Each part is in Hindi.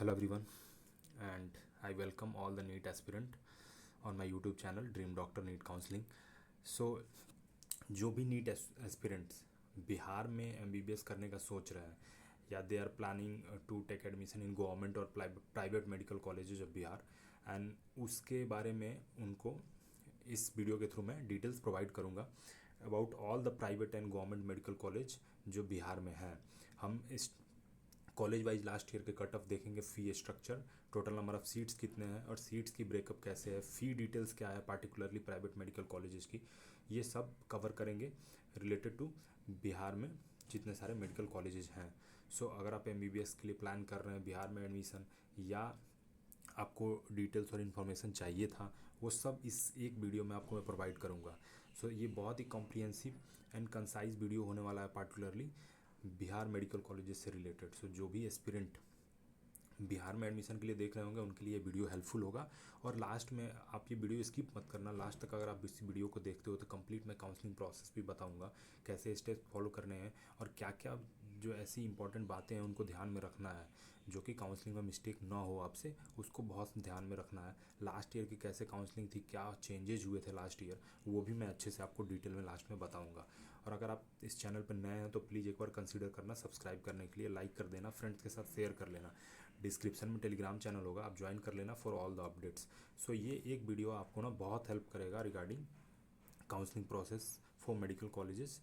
Hello everyone, and I welcome all the NEET aspirant on my YouTube channel Dream Doctor NEET Counseling. So जो भी नीट एस्पिरेंट्स बिहार में एमबीबीएस करने का सोच रहे हैं या they are planning to take admission in government और private medical colleges of Bihar and उसके बारे में उनको इस वीडियो के थ्रू मैं डिटेल्स प्रोवाइड करूंगा about all the private and government medical college जो बिहार में हैं। हम इस कॉलेज वाइज लास्ट ईयर के कट ऑफ देखेंगे, fee structure, total number of seats कितने हैं और सीट्स की ब्रेकअप कैसे है, फ़ी डिटेल्स क्या है पार्टिकुलरली प्राइवेट मेडिकल कॉलेजेस की, ये सब कवर करेंगे रिलेटेड टू बिहार में जितने सारे मेडिकल कॉलेजेस हैं। सो अगर आप एमबीबीएस के लिए प्लान कर रहे हैं बिहार में एडमिशन या आपको डिटेल्स और इन्फॉर्मेशन चाहिए था, वो सब इस एक वीडियो में आपको मैं प्रोवाइड करूँगा। सो ये बहुत ही कॉम्प्रिहेंसिव एंड कंसाइज वीडियो होने वाला है पार्टिकुलरली बिहार मेडिकल कॉलेजेस से रिलेटेड। सो जो भी एस्पिरेंट बिहार में एडमिशन के लिए देख रहे होंगे उनके लिए वीडियो हेल्पफुल होगा। और लास्ट में आप ये वीडियो स्किप मत करना, लास्ट तक अगर आप इस वीडियो को देखते हो तो कंप्लीट मैं काउंसलिंग प्रोसेस भी बताऊंगा, कैसे स्टेप फॉलो करने हैं और क्या क्या जो ऐसी इंपॉर्टेंट बातें हैं उनको ध्यान में रखना है, जो कि काउंसलिंग में मिस्टेक ना हो आपसे, उसको बहुत ध्यान में रखना है। लास्ट ईयर की कैसे काउंसलिंग थी, क्या चेंजेज हुए थे लास्ट ईयर, वो भी मैं अच्छे से आपको डिटेल में लास्ट में बताऊँगा। और अगर आप इस चैनल पर नए हैं तो प्लीज़ एक बार कंसिडर करना सब्सक्राइब करने के लिए, लाइक कर देना, फ्रेंड्स के साथ शेयर कर लेना। डिस्क्रिप्शन में टेलीग्राम चैनल होगा, आप ज्वाइन कर लेना फॉर ऑल द अपडेट्स। सो ये एक वीडियो आपको ना बहुत हेल्प करेगा regarding counselling process for medical colleges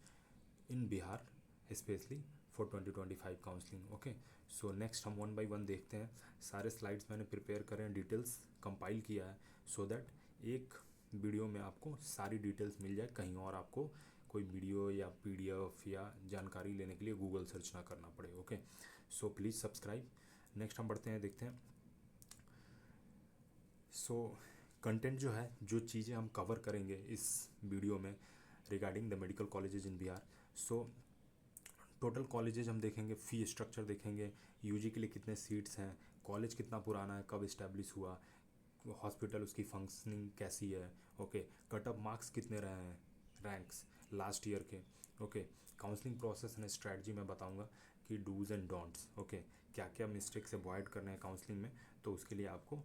in Bihar, specially for 2025 counselling. Okay, so next हम वन बाय वन देखते हैं। सारे स्लाइड्स मैंने प्रिपेयर करे हैं, डिटेल्स कंपाइल किया है सो दैट एक वीडियो में आपको सारी डिटेल्स मिल जाए, कहीं और आपको कोई वीडियो या पीडीएफ या जानकारी लेने के लिए गूगल सर्च ना करना पड़े। Okay, so please subscribe. Next हम बढ़ते हैं, देखते हैं। सो कंटेंट जो है, जो चीज़ें हम कवर करेंगे इस वीडियो में regarding the medical colleges in Bihar. So total colleges हम देखेंगे, फ़ी स्ट्रक्चर देखेंगे, यूजी के लिए कितने सीट्स हैं, कॉलेज कितना पुराना है, कब इस्टेब्लिश हुआ, हॉस्पिटल उसकी फंक्शनिंग कैसी है, ओके, कट ऑफ मार्क्स कितने रहे हैं, रैंक्स लास्ट ईयर के, okay, counselling process and strategy मैं बताऊंगा कि डूज़ एंड डोंट्स, ओके, क्या क्या मिस्टेक्स अवॉइड करने हैं काउंसलिंग में, तो उसके लिए आपको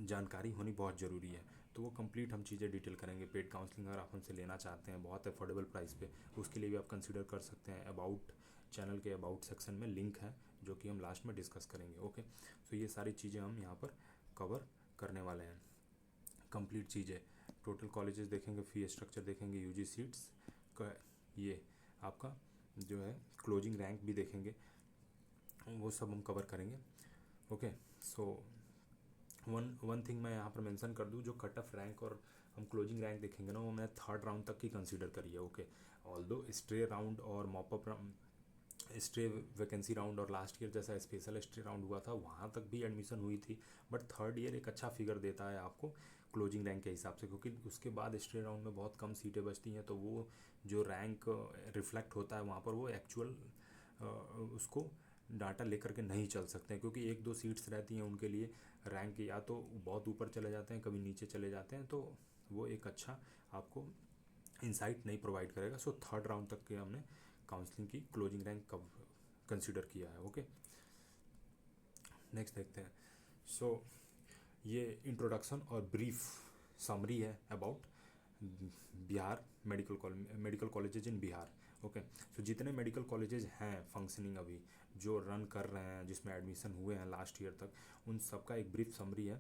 जानकारी होनी बहुत ज़रूरी है। तो वो कंप्लीट हम चीज़ें डिटेल करेंगे। पेड काउंसलिंग अगर आप हमसे लेना चाहते हैं बहुत अफोर्डेबल प्राइस पे, उसके लिए भी आप कंसिडर कर सकते हैं। अबाउट चैनल के अबाउट सेक्शन में लिंक है जो कि हम लास्ट में डिस्कस करेंगे। ओके, सो ये सारी चीज़ें हम यहाँ पर कवर करने वाले हैं, कंप्लीट चीज़ें। टोटल कॉलेजेस देखेंगे, फ़ी स्ट्रक्चर देखेंगे, यूजी सीट्स का ये आपका जो है क्लोजिंग रैंक भी देखेंगे, वो सब हम कवर करेंगे। ओके, सो वन थिंग मैं यहाँ पर मेंशन कर दूँ, जो कट ऑफ रैंक और हम क्लोजिंग रैंक देखेंगे ना, वो मैंने थर्ड राउंड तक की कंसीडर करी है। ओके, ऑल्दो स्ट्रे राउंड और मॉपअप स्ट्रे वैकेंसी राउंड और लास्ट ईयर जैसा स्पेशल स्ट्रे राउंड हुआ था वहाँ तक भी एडमिशन हुई थी, बट थर्ड ईयर एक अच्छा फिगर देता है आपको क्लोजिंग रैंक के हिसाब से, क्योंकि उसके बाद स्ट्रे राउंड में बहुत कम सीटें बचती हैं, तो वो जो रैंक रिफ्लेक्ट होता है वहाँ पर वो एक्चुअल उसको डाटा लेकर के नहीं चल सकते हैं, क्योंकि एक दो सीट्स रहती हैं उनके लिए रैंक या तो बहुत ऊपर चले जाते हैं, कभी नीचे चले जाते हैं, तो वो एक अच्छा आपको इंसाइट नहीं प्रोवाइड करेगा। सो थर्ड राउंड तक के हमने काउंसलिंग की क्लोजिंग रैंक कब कंसिडर किया है। ओके, नेक्स्ट देखते हैं। सो ये इंट्रोडक्शन और ब्रीफ समरी है about Bihar medical colleges in Bihar. Okay, so जितने मेडिकल कॉलेजेज हैं फंक्शनिंग अभी जो रन कर रहे हैं, जिसमें एडमिशन हुए हैं लास्ट ईयर तक, उन सबका एक ब्रीफ समरी है।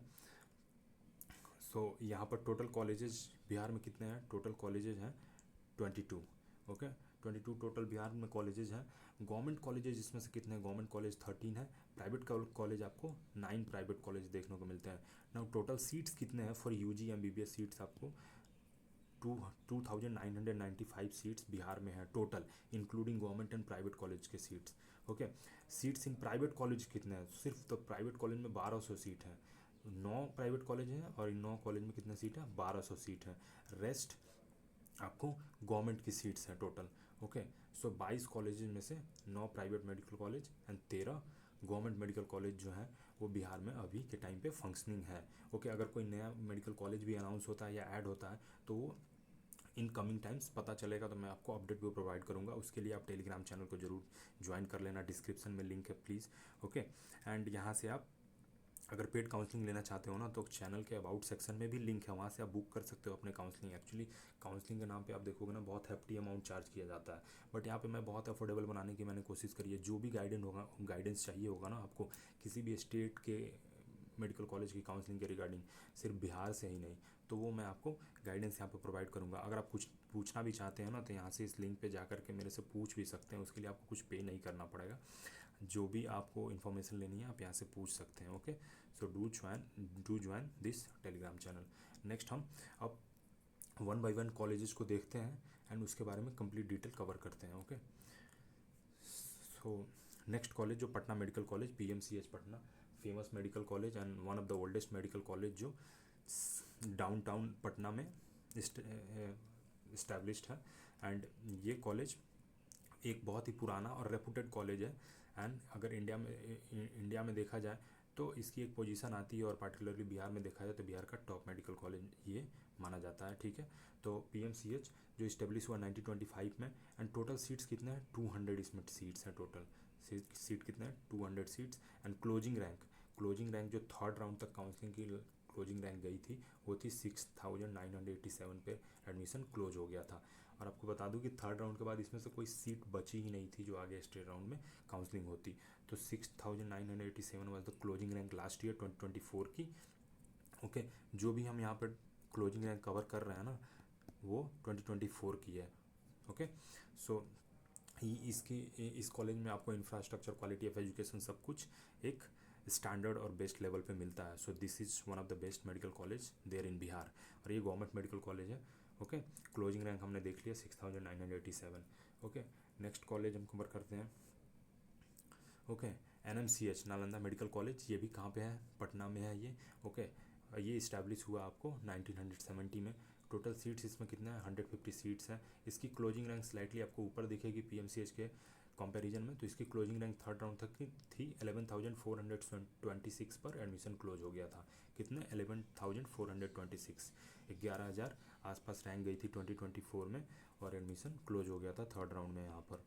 सो यहाँ पर टोटल कॉलेजेज बिहार में कितने हैं, टोटल कॉलेजेज हैं 22। ओके, 22 टोटल बिहार में कॉलेजेज हैं। गवर्नमेंट कॉलेजेज इसमें से कितने हैं, गवर्नमेंट कॉलेज 13 है, प्राइवेट कॉलेज आपको 9 प्राइवेट कॉलेज देखने को मिलते हैं। नाउ टोटल सीट्स कितने हैं फॉर यूजी एमबीबीएस सीट्स, आपको 2995 सीट्स बिहार में है total, including government and private college के seats. Okay, seats in private college कितने हैं, सिर्फ तो प्राइवेट कॉलेज में 1200 सीट है, 9 प्राइवेट कॉलेज हैं और इन 9 कॉलेज में कितने सीट है, 1200 सीट है। रेस्ट आपको गवर्नमेंट की सीट्स हैं टोटल। ओके, सो 22 कॉलेजेस में से 9 private medical college and 13 government medical college जो है वो बिहार में अभी के टाइम पे फंक्शनिंग है। ओके, अगर कोई नया मेडिकल कॉलेज भी अनाउंस होता है या ऐड होता है तो वो इन कमिंग टाइम्स पता चलेगा तो मैं आपको अपडेट भी प्रोवाइड करूँगा। उसके लिए आप टेलीग्राम चैनल को जरूर ज्वाइन कर लेना, डिस्क्रिप्शन में लिंक है प्लीज़। ओके, एंड यहाँ से आप अगर पेड काउंसलिंग लेना चाहते हो ना तो चैनल के अबाउट सेक्शन में भी लिंक है, वहाँ से आप बुक कर सकते हो अपने काउंसलिंग। एक्चुअली काउंसलिंग के नाम पे आप देखोगे ना बहुत हैफ्टी अमाउंट चार्ज किया जाता है, बट यहाँ पे मैं बहुत अफोर्डेबल बनाने की मैंने कोशिश करी है। जो भी गाइडेंस चाहिए होगा ना आपको किसी भी स्टेट के मेडिकल कॉलेज की काउंसलिंग के रिगार्डिंग, सिर्फ बिहार से ही नहीं, तो वो मैं आपको गाइडेंस यहाँ पे प्रोवाइड करूँगा। अगर आप कुछ पूछना भी चाहते हैं ना तो यहाँ से इस लिंक पे जा करके मेरे से पूछ भी सकते हैं, उसके लिए आपको कुछ पे नहीं करना पड़ेगा। जो भी आपको इन्फॉर्मेशन लेनी है आप यहाँ से पूछ सकते हैं। Okay, so do join this Telegram channel. Next हम अब 1 बाय 1 कॉलेजेस को देखते हैं एंड उसके बारे में कंप्लीट डिटेल कवर करते हैं। ओके, सो नेक्स्ट कॉलेज जो Patna medical college, PMCH Patna, famous medical college and one of the oldest medical college जो डाउनटाउन पटना में इस्टेब्लिश्ड है। एंड ये कॉलेज एक बहुत ही पुराना और रेपुटेड कॉलेज है। एंड अगर इंडिया में देखा जाए तो इसकी एक पोजीशन आती है, और पार्टिकुलरली बिहार में देखा जाए तो बिहार का टॉप मेडिकल कॉलेज ये माना जाता है। ठीक है, तो PMCH जो इस्टेब्लिश हुआ 1925 में, एंड टोटल सीट्स कितने हैं 200 इसमें सीट्स हैं। टोटल सीट कितने हैं 200 सीट्स। एंड क्लोजिंग रैंक जो थर्ड राउंड तक काउंसलिंग की क्लोजिंग रैंक गई थी वो थी 6987 पे एडमिशन क्लोज हो गया था। और आपको बता दूं कि थर्ड राउंड के बाद इसमें से कोई सीट बची ही नहीं थी जो आगे स्टेट राउंड में काउंसलिंग होती। तो 6987 was the closing rank last year 2024 की। ओके, जो भी हम यहाँ पर क्लोजिंग रैंक कवर कर रहे हैं ना वो 2024 की है। ओके, सो इस कॉलेज में आपको इंफ्रास्ट्रक्चर, क्वालिटी ऑफ एजुकेशन सब कुछ एक स्टैंडर्ड और बेस्ट लेवल पे मिलता है। So this is one of the best medical college there in Bihar, और ये गवर्नमेंट मेडिकल कॉलेज है। ओके, क्लोजिंग रैंक हमने देख लिया 6987। ओके, नेक्स्ट कॉलेज हम कवर करते हैं। Okay, NMCH Nalanda medical college, ये भी कहाँ पे है, पटना में है ये। ओके, ये इस्टेब्लिश हुआ आपको 1970 में। टोटल सीट्स इसमें कितना है 150 सीट्स हैं। इसकी क्लोजिंग रैंक स्लाइटली आपको ऊपर दिखेगी PMCH के कंपैरिजन में। तो इसकी क्लोजिंग रैंक थर्ड राउंड तक की थी 11,426 पर एडमिशन क्लोज हो गया था। कितने 11,426, 11,000 आसपास रैंक गई थी 2024 में, और एडमिशन क्लोज हो गया था थर्ड राउंड में यहाँ पर।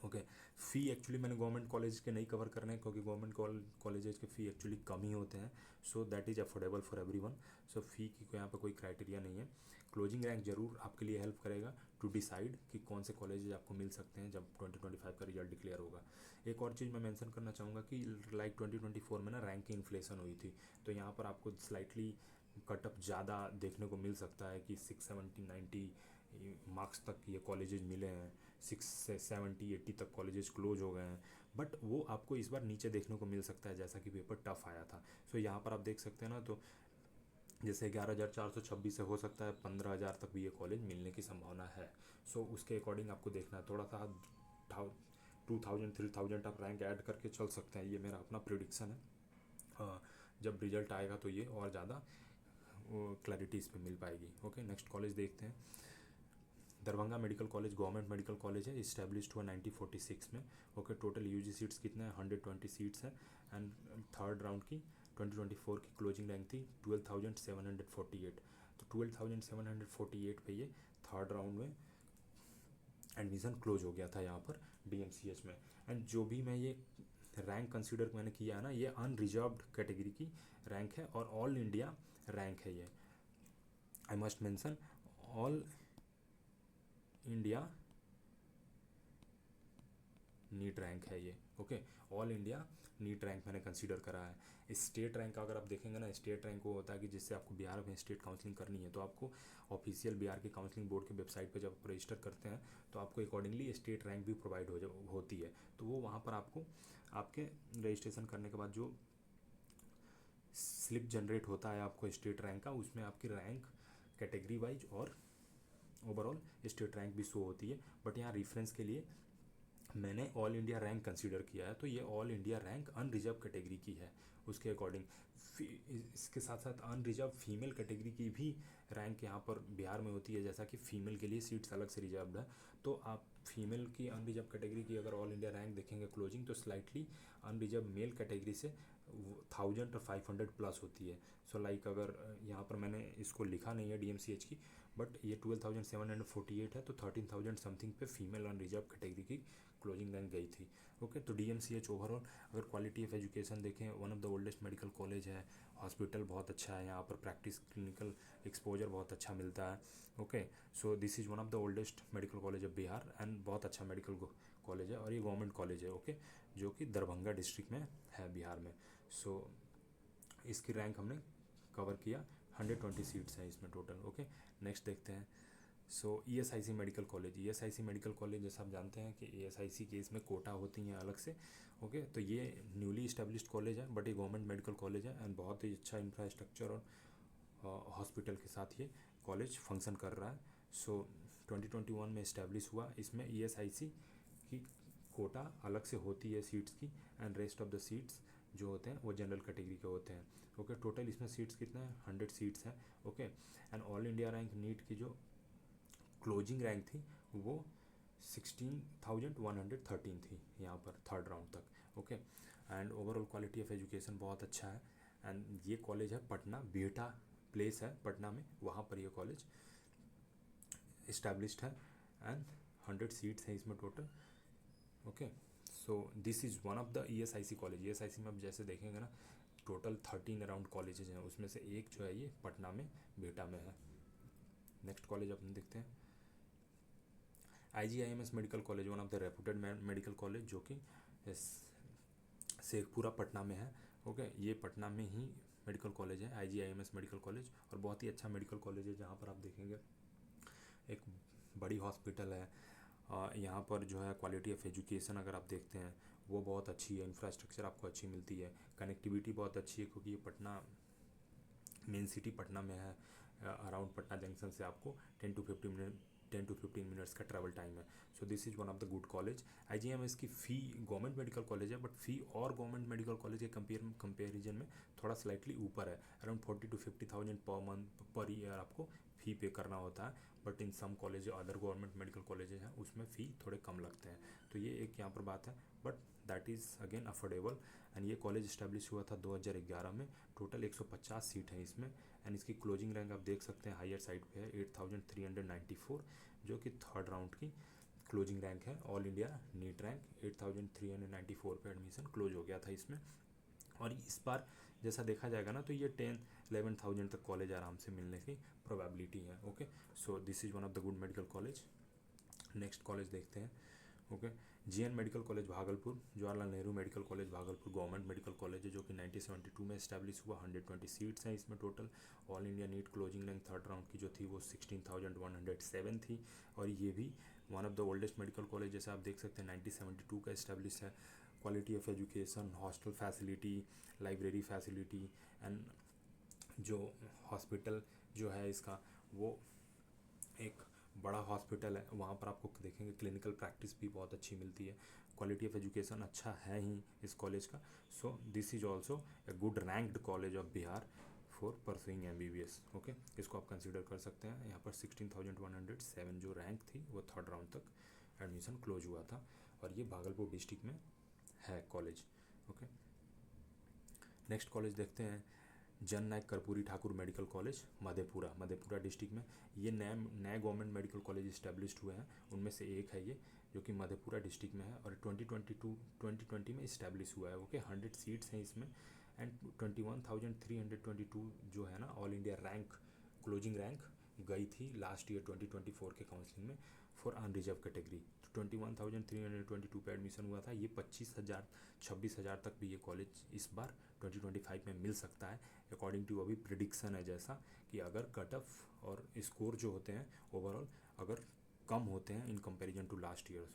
ओके, फ़ी एक्चुअली मैंने गवर्नमेंट कॉलेज के नहीं कवर करने हैं क्योंकि गवर्नमेंट कॉलेजेस के फ़ी एक्चुअली कम ही होते हैं। So that is affordable for everyone. So fee की यहाँ पर कोई क्राइटेरिया नहीं है। क्लोजिंग रैंक जरूर आपके लिए हेल्प करेगा टू डिसाइड कि कौन से कॉलेजेस आपको मिल सकते हैं जब 2025 का रिजल्ट डिक्लेयर होगा। एक और चीज़ मैं मेंशन करना चाहूँगा कि लाइक 2024 में ना रैंक की इन्फ्लेशन हुई थी, तो यहाँ पर आपको स्लाइटली कटअप ज़्यादा देखने को मिल सकता है कि 670-90 मार्क्स तक ये कॉलेजेस मिले हैं, 670-80 तक कॉलेजेस क्लोज हो गए हैं। बट वो आपको इस बार नीचे देखने को मिल सकता है जैसा कि पेपर टफ आया था। सो यहाँ पर आप देख सकते हैं ना, तो जैसे 11,426 से हो सकता है 15,000 तक भी ये कॉलेज मिलने की संभावना है। सो उसके अकॉर्डिंग आपको देखना है, थोड़ा सा 2,000-3,000 आप रैंक ऐड करके चल सकते हैं, ये मेरा अपना प्रिडिक्शन है। जब रिजल्ट आएगा तो ये और ज़्यादा क्लैरिटी इस पर मिल पाएगी। ओके, नेक्स्ट कॉलेज देखते हैं। Darbhanga medical college government medical college है, इस्टेब्लिश्ड हुआ 1946 में। ओके, टोटल यूजी सीट्स कितने हैं 120 सीट्स हैं। एंड थर्ड राउंड की 2024 की क्लोजिंग रैंक थी 12,748। तो 12,748 पे ये थर्ड राउंड में एडमिशन क्लोज हो गया था यहाँ पर DMCH में। एंड जो भी मैं ये रैंक कंसीडर मैंने किया है ना, ये अनरिजर्व्ड कैटेगरी की रैंक है और ऑल इंडिया रैंक है ये। I must mention all India NEET rank है ये। Okay, all India NEET rank मैंने कंसीडर करा है। स्टेट रैंक का अगर आप देखेंगे ना, स्टेट रैंक वो होता है कि जिससे आपको बिहार में स्टेट काउंसलिंग करनी है तो आपको ऑफिशियल बिहार के काउंसलिंग बोर्ड की वेबसाइट पर जब आप रजिस्टर करते हैं तो आपको अकॉर्डिंगली स्टेट रैंक भी प्रोवाइड होती है। तो वो वहाँ पर आपको आपके रजिस्ट्रेशन करने के बाद जो स्लिप जनरेट होता है आपको स्टेट रैंक का, उसमें आपकी रैंक कैटेगरी वाइज और ओवरऑल स्टेट रैंक भी शो होती है। बट यहाँ रेफरेंस के लिए मैंने ऑल इंडिया रैंक कंसीडर किया है, तो ये all India rank unreserved category की है। उसके अकॉर्डिंग इसके साथ साथ अनरिजर्व फीमेल कैटेगरी की भी रैंक यहाँ पर बिहार में होती है, जैसा कि फ़ीमेल के लिए सीट्स अलग से रिजर्व्ड है। तो आप फीमेल की अनरिजर्व कैटेगरी की अगर ऑल इंडिया रैंक देखेंगे क्लोजिंग, तो स्लाइटली अनरिजर्व मेल कैटेगरी से 1500 प्लस होती है। सो लाइक अगर यहाँ पर मैंने इसको लिखा नहीं है DMCH की, बट ये 12,748 है, तो 13,000 समथिंग पे फीमेल अनरिजर्व कैटेगरी की क्लोजिंग रैंक गई थी। ओके, तो DMCH ओवरऑल अगर क्वालिटी ऑफ एजुकेशन देखें, one of the oldest medical college है, हॉस्पिटल बहुत अच्छा है, यहाँ पर प्रैक्टिस क्लिनिकल एक्सपोजर बहुत अच्छा मिलता है। Okay, so this is one of the oldest medical college of Bihar and बहुत अच्छा मेडिकल कॉलेज है, और ये गवर्नमेंट कॉलेज है। ओके, जो कि दरभंगा डिस्ट्रिक्ट में है बिहार में। सो इसकी रैंक हमने कवर किया, 120 सीट्स हैं इसमें टोटल। ओके, नेक्स्ट देखते हैं। सो ESIC medical college, ESIC medical college जैसा आप जानते हैं कि ESIC के इसमें कोटा होती हैं अलग से। ओके, तो ये न्यूली इस्टेब्लिश्ड कॉलेज है, बट ये गवर्नमेंट मेडिकल कॉलेज है एंड बहुत ही अच्छा इंफ्रास्ट्रक्चर और हॉस्पिटल के साथ ये कॉलेज फंक्शन कर रहा है। सो 2021 में इस्टेब्लिश हुआ। इसमें ESIC की कोटा अलग से होती है सीट्स की, and rest of the seats जो होते हैं वो जनरल कैटेगरी के होते हैं। ओके, टोटल इसमें सीट्स कितने हैं, 100 सीट्स हैं। Okay, and all India rank NEET की जो क्लोजिंग रैंक थी वो 16,113 थी यहाँ पर थर्ड राउंड तक। Okay, and overall quality of education बहुत अच्छा है। एंड ये कॉलेज है पटना, बिहटा प्लेस है पटना में, वहाँ पर ये कॉलेज इस्टेब्लिश्ड है एंड 100 सीट्स हैं इसमें total. Okay, so this is one of the ESIC college. ESIC में अब जैसे देखेंगे ना, टोटल 13 अराउंड कॉलेजेज हैं, उसमें से एक जो है ये पटना में बिहटा में है। नेक्स्ट कॉलेज अपन देखते हैं, IGIMS medical college, one of the reputed medical college, जो कि शेखपुरा पटना में है। ओके, ये पटना में ही मेडिकल कॉलेज है IGIMS मेडिकल कॉलेज, और बहुत ही अच्छा मेडिकल कॉलेज है, जहाँ पर आप देखेंगे एक बड़ी हॉस्पिटल है। यहाँ पर जो है क्वालिटी ऑफ एजुकेशन अगर आप देखते हैं वो बहुत अच्छी है, इंफ्रास्ट्रक्चर आपको अच्छी मिलती है, कनेक्टिविटी बहुत अच्छी है, क्योंकि ये पटना मेन सिटी पटना में है। अराउंड पटना जंक्शन से आपको 10 to 15 मिनट्स का ट्रैवल टाइम है। So this is one of the good college. IGIMS की फ़ी, गवर्नमेंट मेडिकल कॉलेज है, बट फ़ी और गवर्नमेंट मेडिकल कॉलेज के कंपेरिजन में थोड़ा स्लाइटली ऊपर है। Around 40 to 50,000 per month per year आपको फ़ी पे करना होता है, but in some college other government medical colleges हैं उसमें फ़ी थोड़े कम लगते हैं। तो ये एक यहाँ पर बात है, but that is again affordable. And ये कॉलेज इस्टेब्लिश हुआ था 2011 में। टोटल 150 सीट है इसमें, एंड इसकी क्लोजिंग रैंक आप देख सकते हैं हायर साइड पे है 8,394, जो कि थर्ड राउंड की क्लोजिंग रैंक है। ऑल इंडिया नीट रैंक 8,394 पे एडमिशन क्लोज हो गया था इसमें। और इस बार जैसा देखा जाएगा ना, तो ये 10-11,000 तक कॉलेज आराम से मिलने की प्रोबेबिलिटी है। Okay, so this is one of the good medical college. Next college देखते हैं। Okay, GN medical college Bhagalpur, Jawaharlal Nehru medical college Bhagalpur government medical college है, जो कि 1972 में इस्टेब्लिश हुआ। 120 सीट्स हैं इसमें total. All India NEET closing rank third round की जो थी वो 16,107 थी, और ये भी one of the oldest medical college, जैसे आप देख सकते हैं 1972 का इस्टेब्लिश है। Quality of education, hostel facility, library facility, and जो हॉस्पिटल जो है इसका वो एक बड़ा हॉस्पिटल है, वहाँ पर आपको देखेंगे क्लिनिकल प्रैक्टिस भी बहुत अच्छी मिलती है। क्वालिटी ऑफ एजुकेशन अच्छा है ही इस कॉलेज का। सो this is also a good ranked college of Bihar for pursuing MBBS। Okay, इसको आप कंसिडर कर सकते हैं। यहाँ पर 16,107 जो रैंक थी वो थर्ड राउंड तक एडमिशन क्लोज हुआ था, और ये भागलपुर डिस्ट्रिक्ट में है कॉलेज। ओके, नेक्स्ट कॉलेज देखते हैं, Jan Nayak Karpoori Thakur medical college Madhepura district में। ये नए गवर्नमेंट मेडिकल कॉलेज इस्टेब्लिश्ड हुए हैं, उनमें से एक है ये, जो कि मधेपुरा डिस्ट्रिक्ट में है, और 2020 में इस्टेब्लिश हुआ है। ओके, 100 सीट्स हैं इसमें, एंड 21,322 जो है ना all India rank, closing rank गई थी लास्ट ईयर 2024 के काउंसलिंग में फॉर अनरिजर्व कैटेगरी। तो 21,322 पे एडमिशन हुआ था। ये 26,000 तक भी ये कॉलेज इस बार 2025 में मिल सकता है, अकॉर्डिंग टू अभी प्रिडिक्शन है, जैसा कि अगर कट ऑफ और स्कोर जो होते हैं ओवरऑल अगर कम होते हैं in comparison to last year.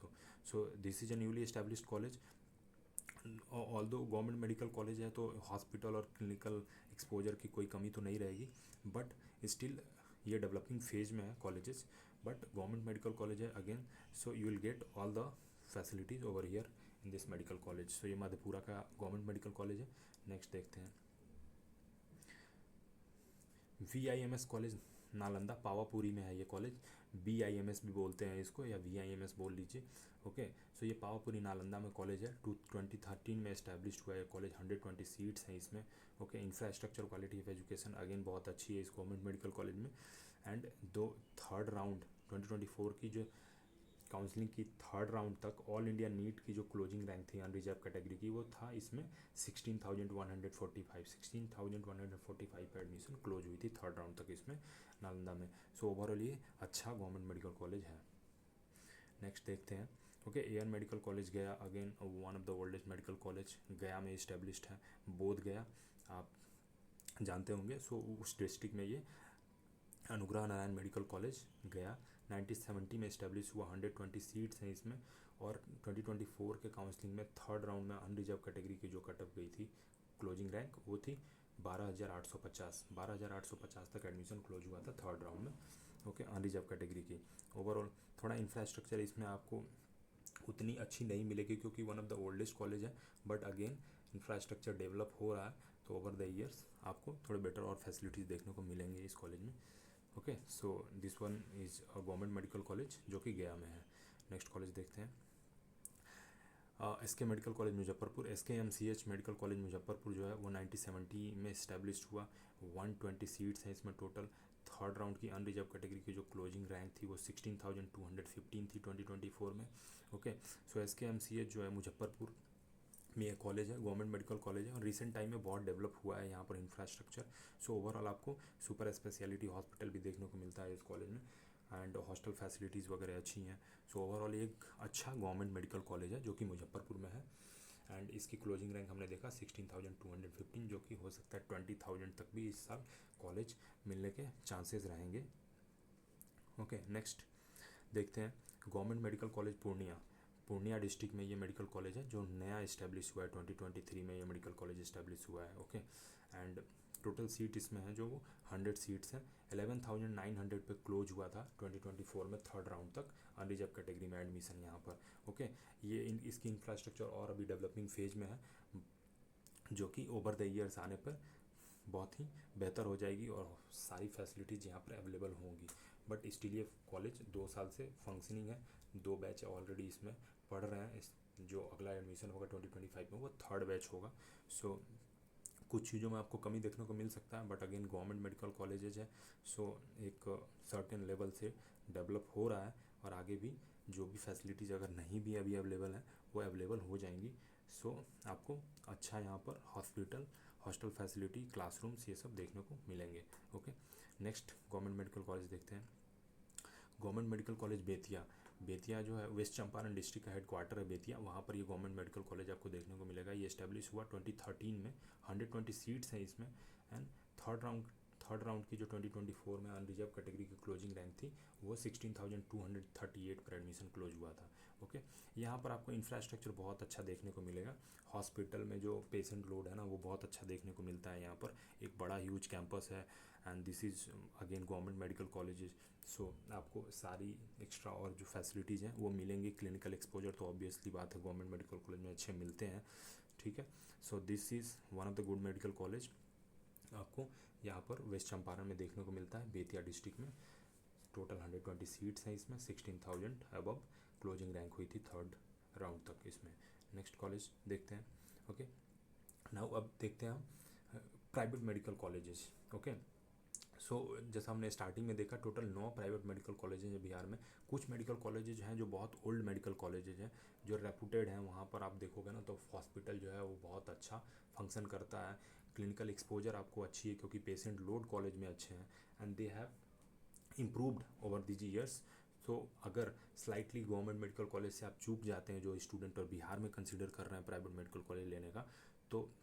So this is a newly established college. Although government medical college है, तो हॉस्पिटल और क्लिनिकल एक्सपोजर की कोई कमी तो नहीं रहेगी, बट स्टिल ये डेवलपिंग फेज में है colleges, but government medical college है again. So you will get all the facilities over here in this medical college. So ये मधेपुरा का गवर्नमेंट मेडिकल कॉलेज है। नेक्स्ट देखते हैं, VIMS कॉलेज नालंदा पावापुरी में है ये कॉलेज। BIMS भी बोलते हैं इसको, या VIMS बोल लीजिए। ओके, सो ये पावापुरी नालंदा में कॉलेज है, 2013 में इस्टेब्लिश हुआ है कॉलेज, 120 सीट्स हैं इसमें। Okay, infrastructure, quality of education again बहुत अच्छी है इस गवर्नमेंट मेडिकल कॉलेज में। एंड थर्ड राउंड 2024 की जो काउंसलिंग की थर्ड राउंड तक ऑल इंडिया नीट की जो क्लोजिंग रैंक थी अनरिजर्व कैटेगरी की, वो था इसमें 16,145 पे एडमिशन क्लोज हुई थी थर्ड राउंड तक इसमें नालंदा में। सो ओवरऑल ये अच्छा गवर्नमेंट मेडिकल कॉलेज है। नेक्स्ट देखते हैं। ओके, AR मेडिकल कॉलेज गया, again one of the oldest medical college गया में इस्टेब्लिश्ड है। बोध गया आप जानते होंगे। सो उस डिस्ट्रिक्ट में ये अनुग्रह नारायण मेडिकल कॉलेज गया 1970 में इस्टेब्लिश हुआ, 120 सीट्स हैं इसमें। और 2024 के काउंसलिंग में थर्ड राउंड में अनरिजर्व कैटेगरी की जो कटअप गई थी क्लोजिंग रैंक, वो थी 12,850 तक एडमिशन क्लोज हुआ था थर्ड राउंड में। ओके, अनरिजर्व कैटेगरी की। ओवरऑल थोड़ा इंफ्रास्ट्रक्चर इसमें आपको उतनी अच्छी नहीं मिलेगी क्योंकि one of the oldest college है, बट अगेन इंफ्रास्ट्रक्चर डेवलप हो रहा है, तो ओवर द ईयर्स आपको थोड़े बेटर और फैसिलिटीज़ देखने को मिलेंगे इस कॉलेज में। Okay, so this one is a government medical college जो कि गया में है। नेक्स्ट कॉलेज देखते हैं। SK medical college Muzaffarpur, SKMCH medical college Muzaffarpur जो है वो 1970 में इस्टेब्लिश हुआ, 120 सीट्स हैं इसमें टोटल। थर्ड राउंड की अनरिजर्व कैटेगरी की जो क्लोजिंग रैंक थी वो 16,215 थी 2024 में। ओके, सो SKMCH जो है मुजफ्फरपुर में ये कॉलेज है, गवर्नमेंट मेडिकल कॉलेज है, और रिसेंट टाइम में बहुत डेवलप हुआ है यहाँ पर इंफ्रास्ट्रक्चर। सो ओवरऑल आपको सुपर स्पेशलिटी हॉस्पिटल भी देखने को मिलता है इस कॉलेज में, एंड हॉस्टल फैसिलिटीज़ वगैरह अच्छी हैं। सो ओवरऑल एक अच्छा गवर्नमेंट मेडिकल कॉलेज है जो कि मुजफ्फरपुर में है। एंड इसकी क्लोजिंग रैंक हमने देखा 16,215, जो कि हो सकता है 20,000 तक भी इस साल कॉलेज मिलने के चांसेस रहेंगे। ओके, नेक्स्ट देखते हैं government medical college Purnia district में ये मेडिकल कॉलेज है जो नया इस्टेब्लिश हुआ है, 2023 में ये मेडिकल कॉलेज इस्टेब्लिश हुआ है। ओके, एंड टोटल सीट इसमें है जो 100 सीट्स हैं। 11,900 पे क्लोज हुआ था 2024 में थर्ड राउंड तक अनरिजर्व कैटेगरी में एडमिशन यहाँ पर। ओके, ये इसकी इंफ्रास्ट्रक्चर और अभी डेवलपिंग फेज में है, जो कि ओवर द ईयर्स आने पर बहुत ही बेहतर हो जाएगी और सारी फैसिलिटीज़ यहाँ पर अवेलेबल होंगी। बट स्टिल ये कॉलेज 2 साल से फंक्शनिंग है, 2 बैच ऑलरेडी इसमें पढ़ रहे हैं। जो अगला एडमिशन होगा 2025 में वो थर्ड बैच होगा। सो कुछ चीज़ों में आपको कमी देखने को मिल सकता है, but again government medical colleges है, सो एक सर्टेन लेवल से डेवलप हो रहा है, और आगे भी जो भी फैसिलिटीज़ अगर नहीं भी अभी अवेलेबल है वो अवेलेबल हो जाएंगी। सो आपको अच्छा यहाँ पर हॉस्पिटल, हॉस्टल फैसिलिटी, क्लासरूम्स ये सब देखने को मिलेंगे। Okay, next government medical college देखते हैं। गवर्नमेंट मेडिकल कॉलेज बेतिया जो है वेस्ट चंपारण डिस्ट्रिक्ट का हेड क्वार्टर है बेतिया, वहाँ पर ये गवर्नमेंट मेडिकल कॉलेज आपको देखने को मिलेगा। ये इस्टेब्लिश हुआ 2013 में, 120 सीट्स हैं इसमें। एंड थर्ड राउंड की जो 2024 में अनरिजर्व कैटेगरी की क्लोजिंग रैंक थी वो 16,238 पर एडमिशन क्लोज हुआ था। ओके, यहाँ पर आपको इंफ्रास्ट्रक्चर बहुत अच्छा देखने को मिलेगा। हॉस्पिटल में जो पेशेंट लोड है ना वो बहुत अच्छा देखने को मिलता है। यहाँ पर एक बड़ा ह्यूज कैंपस है, and this is again government medical college. So आपको सारी एक्स्ट्रा और जो फैसिलिटीज़ हैं वो मिलेंगी। क्लिनिकल एक्सपोजर तो ऑब्वियसली बात है गवर्नमेंट मेडिकल कॉलेज में अच्छे मिलते हैं, ठीक है। So this is one of the good medical college आपको यहाँ पर वेस्ट चंपारण में देखने को मिलता है बेतिया डिस्ट्रिक्ट में। टोटल 120 सीट्स हैं इसमें, 16,000 अबव क्लोजिंग रैंक हुई थी थर्ड राउंड तक इसमें। नेक्स्ट कॉलेज देखते हैं। ओके, नाउ अब देखते हैं हम प्राइवेट मेडिकल कॉलेजेस। ओके, सो जैसा हमने स्टार्टिंग में देखा टोटल 9 प्राइवेट मेडिकल कॉलेजेज हैं बिहार में। कुछ मेडिकल कॉलेजेज हैं जो बहुत ओल्ड मेडिकल कॉलेजेज हैं, जो रेपूटेड हैं। वहाँ पर आप देखोगे ना तो हॉस्पिटल जो है वो बहुत अच्छा फंक्शन करता है, क्लिनिकल एक्सपोजर आपको अच्छी है क्योंकि पेशेंट लोड कॉलेज में अच्छे हैं, and they have improved over these years. तो अगर स्लाइटली गवर्नमेंट मेडिकल कॉलेज से आप चूक जाते हैं जो स्टूडेंट और बिहार में कंसिडर कर रहे हैं प्राइवेट मेडिकल कॉलेज लेने का, तो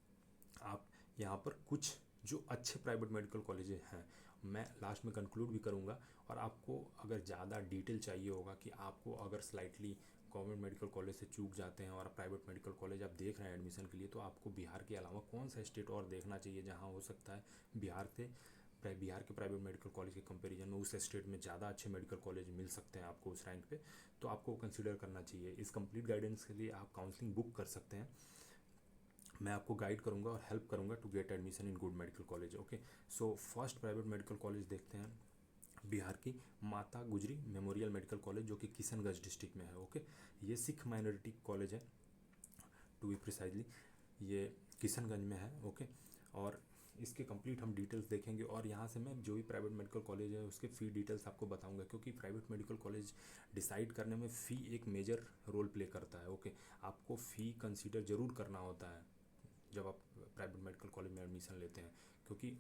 आप यहाँ पर कुछ जो अच्छे प्राइवेट मेडिकल कॉलेजेस हैं मैं लास्ट में कंक्लूड भी करूँगा। और आपको अगर ज़्यादा डिटेल चाहिए होगा कि आपको अगर स्लाइटली गवर्नमेंट मेडिकल कॉलेज से चूक जाते हैं और प्राइवेट मेडिकल कॉलेज आप देख रहे हैं एडमिशन के लिए, तो आपको बिहार के अलावा कौन सा स्टेट और देखना चाहिए जहाँ हो सकता है बिहार के प्राइवेट मेडिकल कॉलेज के कंपैरिजन में उस स्टेट में ज़्यादा अच्छे मेडिकल कॉलेज मिल सकते हैं आपको उस रैंक पे, तो आपको कंसिडर करना चाहिए। इस कंप्लीट गाइडेंस के लिए आप काउंसलिंग बुक कर सकते हैं, मैं आपको गाइड करूंगा और हेल्प करूंगा to get admission in good medical college. Okay, so first private medical college देखते हैं बिहार की माता गुजरी मेमोरियल मेडिकल कॉलेज जो कि किशनगंज डिस्ट्रिक्ट में है। ओके, ये सिख माइनॉरिटी कॉलेज है टू बी प्रिसाइजली, ये किशनगंज में है। ओके, और इसके कंप्लीट हम डिटेल्स देखेंगे और यहाँ से मैं जो भी प्राइवेट मेडिकल कॉलेज है उसके फ़ी डिटेल्स आपको बताऊंगा, क्योंकि प्राइवेट मेडिकल कॉलेज डिसाइड करने में फ़ी एक मेजर रोल प्ले करता है। ओके, आपको फ़ी कंसीडर ज़रूर करना होता है जब आप प्राइवेट मेडिकल कॉलेज में एडमिशन लेते हैं, क्योंकि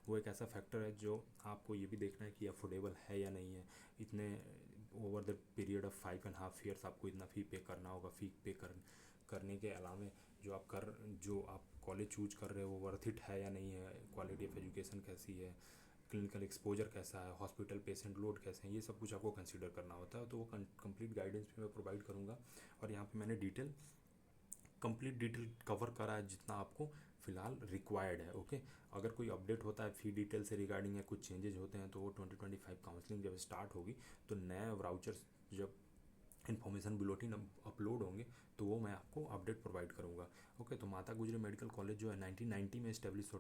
वो एक ऐसा फैक्टर है जो आपको ये भी देखना है कि अफोर्डेबल है या नहीं है। इतने over the period of 5.5 years आपको इतना फ़ी पे करना होगा। फ़ी पे करने के अलावा जो आप कॉलेज चूज कर रहे हो वो वर्थ इट है या नहीं है, क्वालिटी ऑफ एजुकेशन कैसी है, क्लिनिकल एक्सपोजर कैसा है, हॉस्पिटल पेशेंट लोड कैसे हैं, ये सब कुछ आपको कंसीडर करना होता है। तो वो कंप्लीट गाइडेंस भी मैं प्रोवाइड करूँगा और यहाँ पे मैंने कंप्लीट डिटेल कवर करा है जितना आपको फ़िलहाल रिक्वायर्ड है। ओके, अगर कोई अपडेट होता है फ़ी डिटेल से रिगार्डिंग या कुछ चेंजेस होते हैं तो वो 2025 काउंसलिंग जब स्टार्ट होगी तो नए वाउचर्स जब इन्फॉर्मेशन बुलेटिन अपलोड होंगे तो वो मैं आपको अपडेट प्रोवाइड करूँगा। ओके, तो माता गुजरी मेडिकल कॉलेज जो है 1990 में इस्टेब्लिश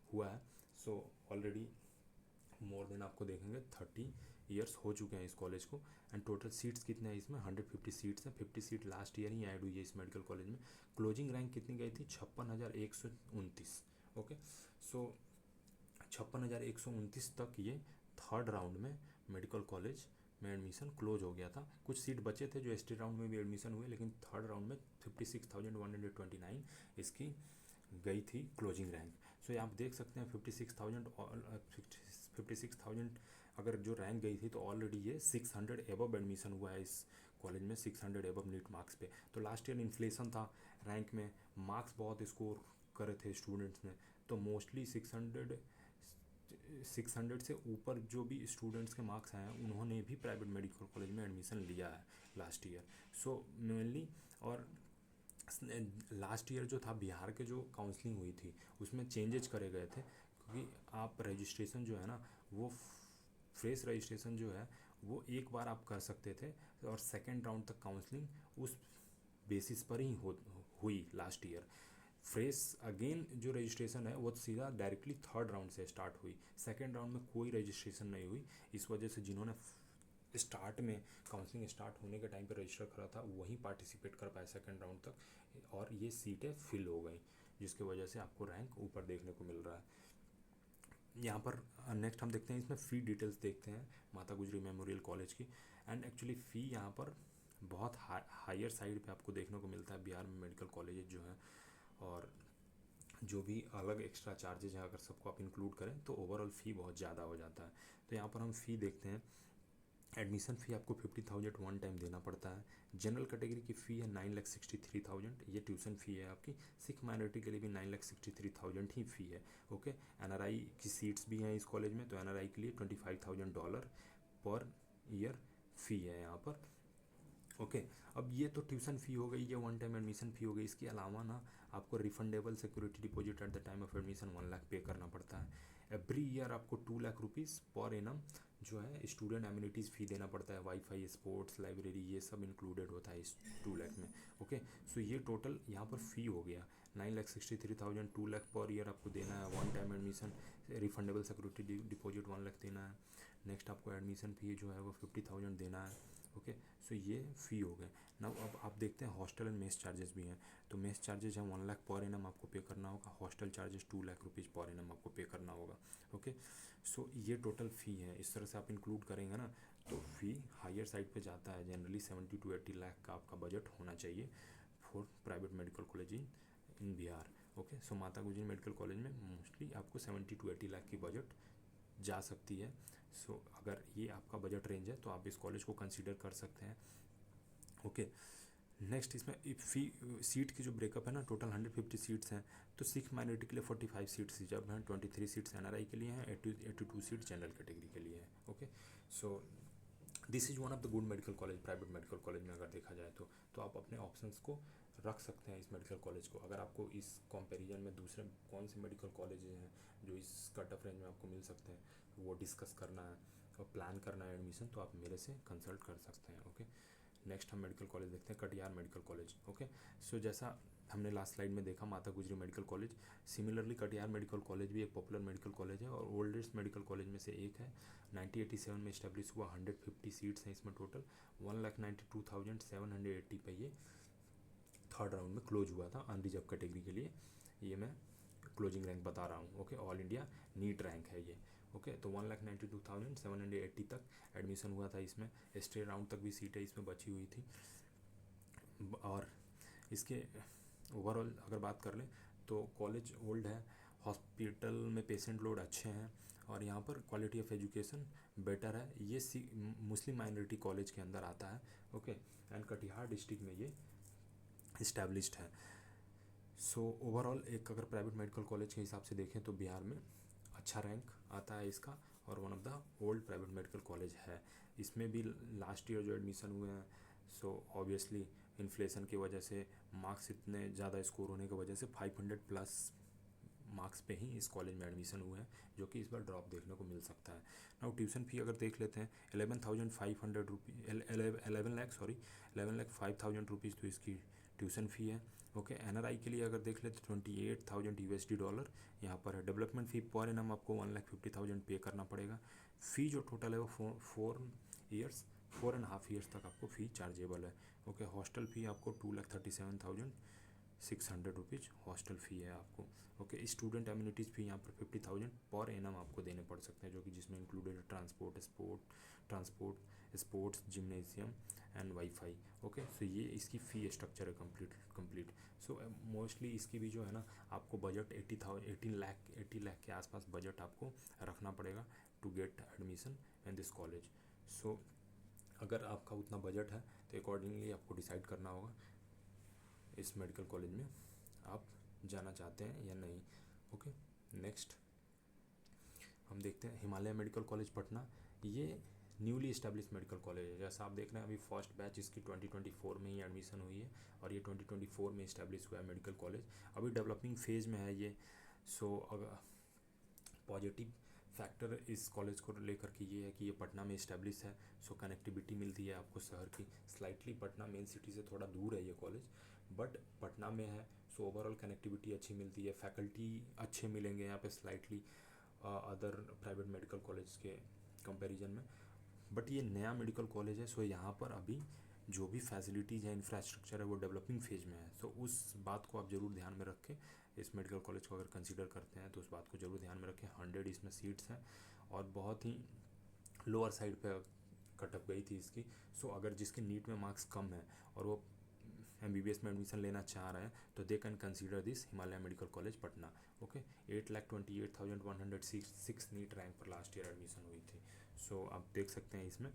हुआ है। सो ऑलरेडी मोर देन आपको देखेंगे 30 ईयर्स हो चुके हैं इस कॉलेज को। एंड टोटल सीट्स कितने हैं इसमें, 150 सीट्स हैं। 50 सीट लास्ट ईयर ही ऐड हुई है इस मेडिकल कॉलेज में। क्लोजिंग रैंक कितनी गई थी, 56,129। ओके, सो 56,129 तक ये थर्ड राउंड में मेडिकल कॉलेज में एडमिशन क्लोज हो गया था। कुछ सीट बचे थे जो एसटी राउंड में भी एडमिशन हुए, लेकिन थर्ड राउंड में 56,129 इसकी गई थी क्लोजिंग रैंक। सो ये आप देख सकते हैं 56,000 अगर जो रैंक गई थी तो ऑलरेडी ये 600 एबव एडमिशन हुआ है इस कॉलेज में, 600 एबव नीट मार्क्स पे। तो लास्ट ईयर इन्फ्लेशन था रैंक में, मार्क्स बहुत स्कोर करे थे स्टूडेंट्स ने, तो मोस्टली 600 से ऊपर जो भी स्टूडेंट्स के मार्क्स आए हैं उन्होंने भी प्राइवेट मेडिकल कॉलेज में एडमिशन लिया है लास्ट ईयर। सो मेनली, और लास्ट ईयर जो था बिहार के जो काउंसलिंग हुई थी उसमें चेंजेज करे गए थे, क्योंकि आप रजिस्ट्रेशन जो है ना वो फ्रेश रजिस्ट्रेशन जो है वो एक बार आप कर सकते थे और सेकेंड राउंड तक काउंसलिंग उस बेसिस पर ही हुई लास्ट ईयर। फ्रेश अगेन जो रजिस्ट्रेशन है वो सीधा डायरेक्टली थर्ड राउंड से स्टार्ट हुई, सेकेंड राउंड में कोई रजिस्ट्रेशन नहीं हुई। इस वजह से जिन्होंने स्टार्ट में काउंसलिंग स्टार्ट होने के टाइम पे रजिस्टर करा था वहीं पार्टिसिपेट कर पाए सेकेंड राउंड तक, और ये सीटें फिल हो गई, जिसकी वजह से आपको रैंक ऊपर देखने को मिल रहा है। यहाँ पर नेक्स्ट हम देखते हैं, इसमें फ़ी डिटेल्स देखते हैं माता गुजरी मेमोरियल कॉलेज की। एंड एक्चुअली फ़ी यहाँ पर बहुत हायर साइड पे आपको देखने को मिलता है बिहार में मेडिकल कॉलेज जो हैं, और जो भी अलग एक्स्ट्रा चार्जेज हैं अगर सबको आप इंक्लूड करें तो ओवरऑल फ़ी बहुत ज़्यादा हो जाता है। तो यहाँ पर हम फ़ी देखते हैं। एडमिशन फ़ी आपको 50,000 वन टाइम देना पड़ता है। जनरल कैटेगरी की फ़ी है 9,63,000, ये ट्यूशन फ़ी है आपकी। सिख माइनॉरिटी के लिए भी 9,63,000 ही फ़ी है। ओके, एनआरआई की सीट्स भी हैं इस कॉलेज में, तो एनआरआई के लिए $25,000 पर ईयर फ़ी है यहाँ पर। ओके, अब ये तो ट्यूशन फ़ी हो गई, ये वन टाइम एडमिशन फ़ी हो गई। इसके अलावा ना आपको refundable security deposit at the time of admission 1 lakh पे करना पड़ता है। एवरी ईयर आपको 2 लाख रुपीज़ पर एनम जो है स्टूडेंट एमिनिटीज़ फ़ी देना पड़ता है, वाईफाई, स्पोर्ट्स, लाइब्रेरी, ये सब इंक्लूडेड होता है इस 2 लाख में। ओके, सो ये टोटल यहाँ पर फ़ी हो गया 9,63,000, 2 लाख पर ईयर आपको देना है। One time admission refundable security deposit 1 lakh देना है। नेक्स्ट आपको एडमिशन फ़ी जो है वो 50,000 देना है। ओके, सो ये फ़ी हो गए ना। अब आप देखते हैं हॉस्टल एंड मेस चार्जेस भी हैं, तो मेस चार्जेस है 1 लाख पर एनम आपको पे करना होगा, hostel charges 2 lakh rupees per annum आपको पे करना होगा। ओके, सो ये टोटल फ़ी है। इस तरह से आप इंक्लूड करेंगे ना तो फ़ी हायर साइड पे जाता है। जनरली 70 to 80 लाख का आपका बजट होना चाहिए for private medical college in Bihar. Okay, so Mata Gujri medical college में मोस्टली आपको 70 to 80 लाख की बजट जा सकती है। सो अगर ये आपका बजट रेंज है तो आप इस कॉलेज को कंसीडर कर सकते हैं। ओके, नेक्स्ट इसमें फ़ी सीट की जो ब्रेकअप है ना, टोटल 150 सीट्स हैं, तो सिख माइनॉरिटी के लिए 45 सीट्स रिजर्व हैं, 23 सीट्स एनआरआई के लिए हैं, 82 सीट जनरल कैटेगरी के लिए हैं। Okay, so this is one of the good medical college private medical college में अगर देखा जाए तो आप अपने ऑप्शंस को रख सकते हैं इस मेडिकल कॉलेज को। अगर आपको इस कंपैरिजन में दूसरे कौन से मेडिकल कॉलेज हैं जो इस कट ऑफ रेंज में आपको मिल सकते हैं वो डिस्कस करना है और प्लान करना है एडमिशन, तो आप मेरे से कंसल्ट कर सकते हैं। ओके, नेक्स्ट हम मेडिकल कॉलेज देखते हैं कटिहार मेडिकल कॉलेज। ओके, सो जैसा हमने लास्ट स्लाइड में देखा माता Gujri medical college, similarly Katihar medical college भी एक पॉपुलर मेडिकल कॉलेज है और ओल्डेस्ट मेडिकल कॉलेज में से एक है। 1987 में इस्टेब्लिश हुआ, 150 सीट्स हैं इसमें टोटल, 1,92,780 पे ये थर्ड राउंड में क्लोज हुआ था अनरिजर्व कैटेगरी के लिए। ये मैं क्लोजिंग रैंक बता रहा हूँ। Okay, all India NEET rank है ये। ओके, तो 1,92,780 तक एडमिशन हुआ था इसमें, स्टेट राउंड तक भी सीटें इसमें बची हुई थी। और इसके ओवरऑल अगर बात कर लें तो कॉलेज ओल्ड है, हॉस्पिटल में पेशेंट लोड अच्छे हैं और यहाँ पर क्वालिटी ऑफ एजुकेशन बेटर है। ये मुस्लिम माइनॉरिटी कॉलेज के अंदर आता है। ओके, एंड कटिहार डिस्ट्रिक्ट में ये इस्टेब्लिश्ड है। सो ओवरऑल एक अगर प्राइवेट मेडिकल कॉलेज के हिसाब से देखें तो बिहार में अच्छा रैंक आता है इसका और one of the old private medical college है। इसमें भी लास्ट ईयर जो एडमिशन हुए हैं, सो ऑब्वियसली इन्फ्लेशन की वजह से मार्क्स इतने ज़्यादा स्कोर होने की वजह से 500 प्लस मार्क्स पे ही इस कॉलेज में एडमिशन हुए हैं, जो कि इस बार ड्रॉप देखने को मिल सकता है। नाउ ट्यूशन फ़ी अगर देख लेते हैं 11,500 रुपीज़ 11,05,000 रुपीज़ तो इसकी ट्यूशन फ़ी है। ओके, एनआरआई के लिए अगर देख ले तो 28,000 यूएसडी डॉलर यहाँ पर है। डेवलपमेंट फ़ी पर एनम आपको 1,50,000 पे करना पड़ेगा। फ़ी जो टोटल है वो 4.5 ईयर्स तक आपको फ़ी चार्जेबल है। ओके, हॉस्टल फ़ी आपको 2,37,600 रुपीज़ हॉस्टल फ़ी है आपको। ओके, स्टूडेंट एम्यूनिटीज़ फ़ी यहाँ पर 50,000 पर एनम आपको देने पड़ सकते हैं, जो कि जिसमें included transport, sports, gymnasium and wifi. Okay, so ये इसकी फ़ी स्ट्रक्चर है कंप्लीट। सो मोस्टली इसकी भी जो है ना आपको बजट 80 लाख के आसपास बजट आपको रखना पड़ेगा to get admission in this college. So अगर आपका उतना बजट है तो अकॉर्डिंगली आपको डिसाइड करना होगा इस मेडिकल कॉलेज में आप जाना चाहते हैं या नहीं। ओके, नेक्स्ट हम देखते हैं हिमालय मेडिकल कॉलेज पटना। ये न्यूली इस्टेब्लिश मेडिकल कॉलेज है। जैसा आप देख रहे हैं अभी फर्स्ट बैच इसकी 2024 में ही एडमिशन हुई है और ये 2024 में इस्टेब्लिश हुआ है मेडिकल कॉलेज। अभी डेवलपिंग फेज़ में है ये। सो अगर पॉजिटिव फैक्टर इस कॉलेज को लेकर के ये है कि ये पटना में इस्टेब्लिश है। सो कनेक्टिविटी मिलती है आपको शहर की। स्लाइटली पटना मेन सिटी से थोड़ा दूर है ये कॉलेज, बट पटना में है। सो ओवरऑल कनेक्टिविटी अच्छी मिलती है, फैकल्टी अच्छे मिलेंगे यहाँ पे slightly other private medical college के कंपैरिजन में। बट ये नया मेडिकल कॉलेज है, सो यहाँ पर अभी जो भी फैसिलिटीज़ हैं, इंफ्रास्ट्रक्चर है, वो डेवलपिंग फेज़ में है। सो उस बात को आप ज़रूर ध्यान में रखें। इस मेडिकल कॉलेज को अगर कंसीडर करते हैं तो उस बात को ज़रूर ध्यान में रखें। 100 इसमें सीट्स हैं और बहुत ही लोअर साइड पे कटअप गई थी इसकी। सो अगर जिसके नीट में मार्क्स कम है और वो MBBS में एडमिशन लेना चाह रहे हैं तो they can consider this Himalaya medical college Patna. Okay, 8,28,106 NEET rank पर लास्ट ईयर एडमिशन हुई थी। सो आप देख सकते हैं इसमें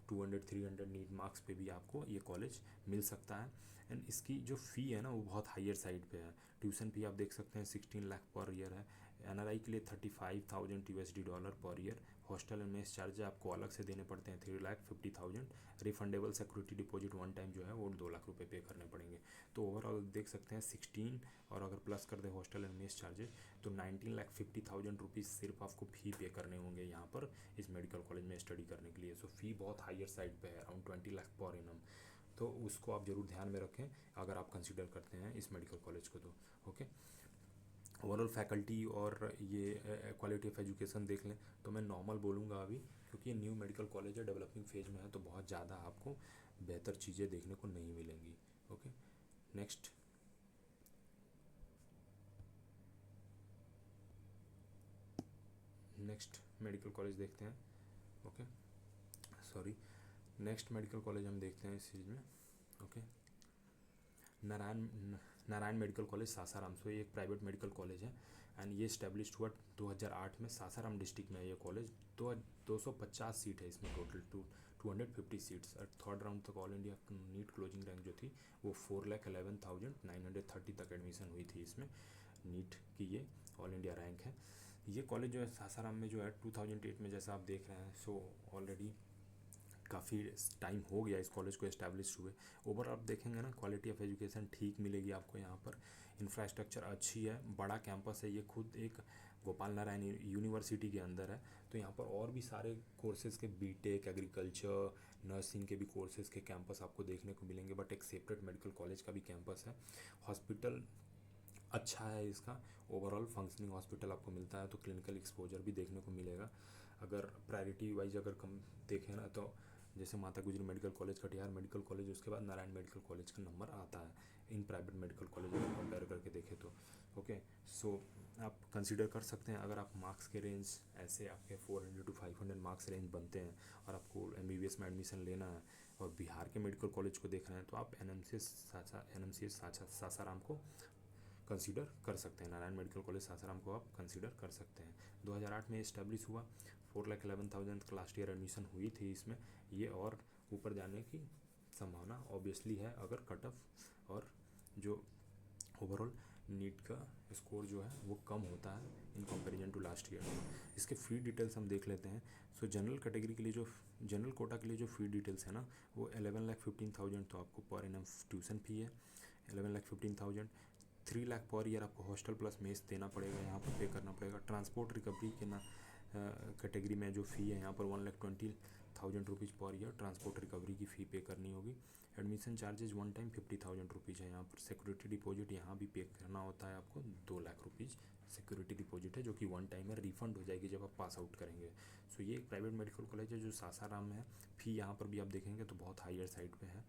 200-300 नीट मार्क्स पे भी आपको ये कॉलेज मिल सकता है। एंड इसकी जो फ़ी है ना वो बहुत हायर साइड पे है। ट्यूशन फ़ी आप देख सकते हैं 16 लाख पर ईयर है। एनआरआई के लिए 35,000 USD dollar per year. Hostel and mess charge आपको अलग से देने पड़ते हैं 3,50,000। Refundable security deposit one time जो है वो 2 लाख रुपये पे करने पड़ेंगे। तो ओवरऑल देख सकते हैं 16 और अगर प्लस कर दें हॉस्टल एंड मेस चार्जेस तो 19,50,000 रुपीज़ सिर्फ आपको फ़ी पे करने होंगे यहाँ पर इस मेडिकल कॉलेज में स्टडी करने के लिए। सो फ़ी बहुत हायर साइड पे है, अराउंड 20 लाख पर एनम। तो उसको आप ज़रूर ध्यान में रखें अगर आप कंसिडर करते हैं इस मेडिकल कॉलेज को तो। ओके, ओवरऑल फैकल्टी और ये क्वालिटी ऑफ एजुकेशन देख लें तो मैं नॉर्मल बोलूँगा अभी, क्योंकि ये न्यू मेडिकल कॉलेज है, डेवलपिंग फेज में है, तो बहुत ज़्यादा आपको बेहतर चीज़ें देखने को नहीं मिलेंगी। ओके, नेक्स्ट मेडिकल कॉलेज देखते हैं। Okay, sorry, next medical college हम देखते हैं इस चीज़ में। ओके, Narayan medical college Sasaram. So ये एक प्राइवेट मेडिकल कॉलेज है एंड ये इस्टेब्लिश्ड हुआ 2008 में। सासाराम डिस्ट्रिक्ट में है ये कॉलेज। 250 सीट है इसमें टोटल, 250 सीट्स। और थर्ड राउंड तक all India NEET closing rank जो थी वो 4,11,930 तक एडमिशन हुई थी इसमें। नीट की ये ऑल इंडिया रैंक है। ये कॉलेज जो है सासाराम में जो है 2008 में जैसा आप देख रहे हैं, सो ऑलरेडी काफ़ी टाइम हो गया इस कॉलेज को इस्टेब्लिश हुए। ओवरऑल आप देखेंगे ना क्वालिटी ऑफ एजुकेशन ठीक मिलेगी आपको यहाँ पर। इंफ्रास्ट्रक्चर अच्छी है, बड़ा कैंपस है, ये खुद एक गोपाल नारायण यूनिवर्सिटी के अंदर है। तो यहाँ पर और भी सारे कोर्सेज़ के बीटेक, एग्रीकल्चर, नर्सिंग के भी कोर्सेज़ के कैंपस आपको देखने को मिलेंगे, बट एक सेपरेट मेडिकल कॉलेज का भी कैंपस है। हॉस्पिटल अच्छा है इसका, ओवरऑल फंक्शनिंग हॉस्पिटल आपको मिलता है, तो क्लिनिकल एक्सपोजर भी देखने को मिलेगा। अगर प्रायोरिटी वाइज अगर कम देखें ना, तो जैसे माता Gujri medical college, Katihar medical college, उसके बाद नारायण मेडिकल कॉलेज का नंबर आता है इन प्राइवेट मेडिकल कॉलेज अगर कंपेयर करके देखें तो। ओके, सो आप कंसीडर कर सकते हैं, अगर आप मार्क्स के रेंज ऐसे आपके 400 to 500 मार्क्स रेंज बनते हैं और आपको MBBS में एडमिशन लेना है और बिहार के मेडिकल कॉलेज को देख रहे हैं, तो आप NMCH सासाराम को कंसीडर कर सकते हैं। नारायण मेडिकल कॉलेज सासाराम को आप कंसीडर कर सकते हैं। 2008 में इस्टेब्लिश हुआ, 4,11,000 लास्ट ईयर एडमिशन हुई थी इसमें। ये और ऊपर जाने की संभावना ऑब्वियसली है अगर कट ऑफ और जो ओवरऑल नीट का स्कोर जो है वो कम होता है in comparison to last year. इसके फ़ी डिटेल्स हम देख लेते हैं। सो जनरल कैटेगरी के लिए जो जनरल कोटा के लिए जो फ़ी डिटेल्स है ना, वो 11,15,000 तो आपको पर एनम ट्यूशन फ़ी है, 11,15,000। 3 लाख पर ईयर आपको हॉस्टल प्लस मेस देना पड़ेगा, यहाँ पर पे करना पड़ेगा। ट्रांसपोर्ट रिकवरी के ना कैटेगरी में जो फ़ी है यहाँ पर 1,20,000 rupees per year transport recovery की फ़ी पे करनी होगी। Admission charges one time 50,000 rupees है यहाँ पर। सिक्योरिटी डिपॉजिट यहाँ भी पे करना होता है आपको, 2 लाख रुपीज़ सिक्योरिटी डिपॉजिट है, जो कि वन टाइम में रिफंड हो जाएगी जब आप पास आउट करेंगे। सो ये एक प्राइवेट मेडिकल कॉलेज है जो सासाराम में है। फ़ी यहाँ पर भी आप देखेंगे तो बहुत हायर साइड पे है।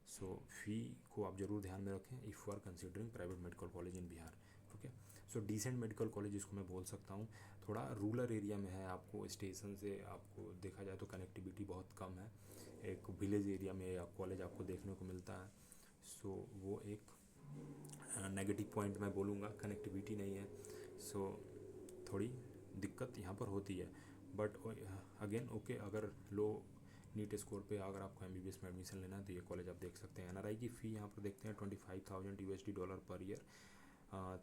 सो फ़ी को आप ज़रूर ध्यान में रखें if you are considering private medical college in Bihar. Okay, so decent medical college इसको मैं बोल सकता हूँ। थोड़ा रूरल एरिया में है, आपको स्टेशन से आपको देखा जाए तो कनेक्टिविटी बहुत कम है। एक विलेज एरिया में कॉलेज आपको देखने को मिलता है। सो वो एक नेगेटिव पॉइंट मैं बोलूँगा, कनेक्टिविटी नहीं है। सो थोड़ी दिक्कत यहाँ पर होती है, बट अगेन ओके, अगर लो नीट स्कोर पे अगर आपको MBBS में एडमिशन लेना है तो ये कॉलेज आप देख सकते हैं। NRI की फ़ी यहाँ पर देखते हैं $25,000 per year,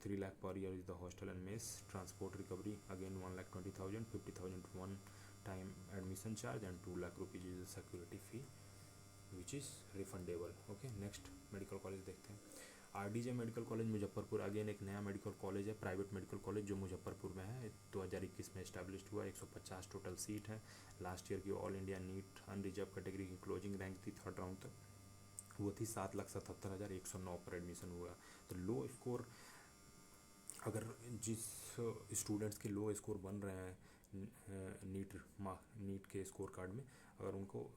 3 lakh per year is the hostel and mess. Transport recovery again 1,20,000, 50,000 one time admission charge and 2 lakh rupees is security fee which is refundable. Okay, next medical college देखते हैं। RDJ medical college Muzaffarpur, again एक नया मेडिकल कॉलेज है, प्राइवेट मेडिकल कॉलेज जो मुजफ्फरपुर में है। 2021 में इस्टेब्लिश हुआ, 150 टोटल सीट है। लास्ट ईयर की all India NEET unreserved category की क्लोजिंग रैंक थी थर्ड राउंड तक, वो थी 7,77,109 पर एडमिशन हुआ। तो लो स्कोर, अगर जिस स्टूडेंट्स के लो स्कोर बन रहे हैं नीट के स्कोर कार्ड में, अगर उनको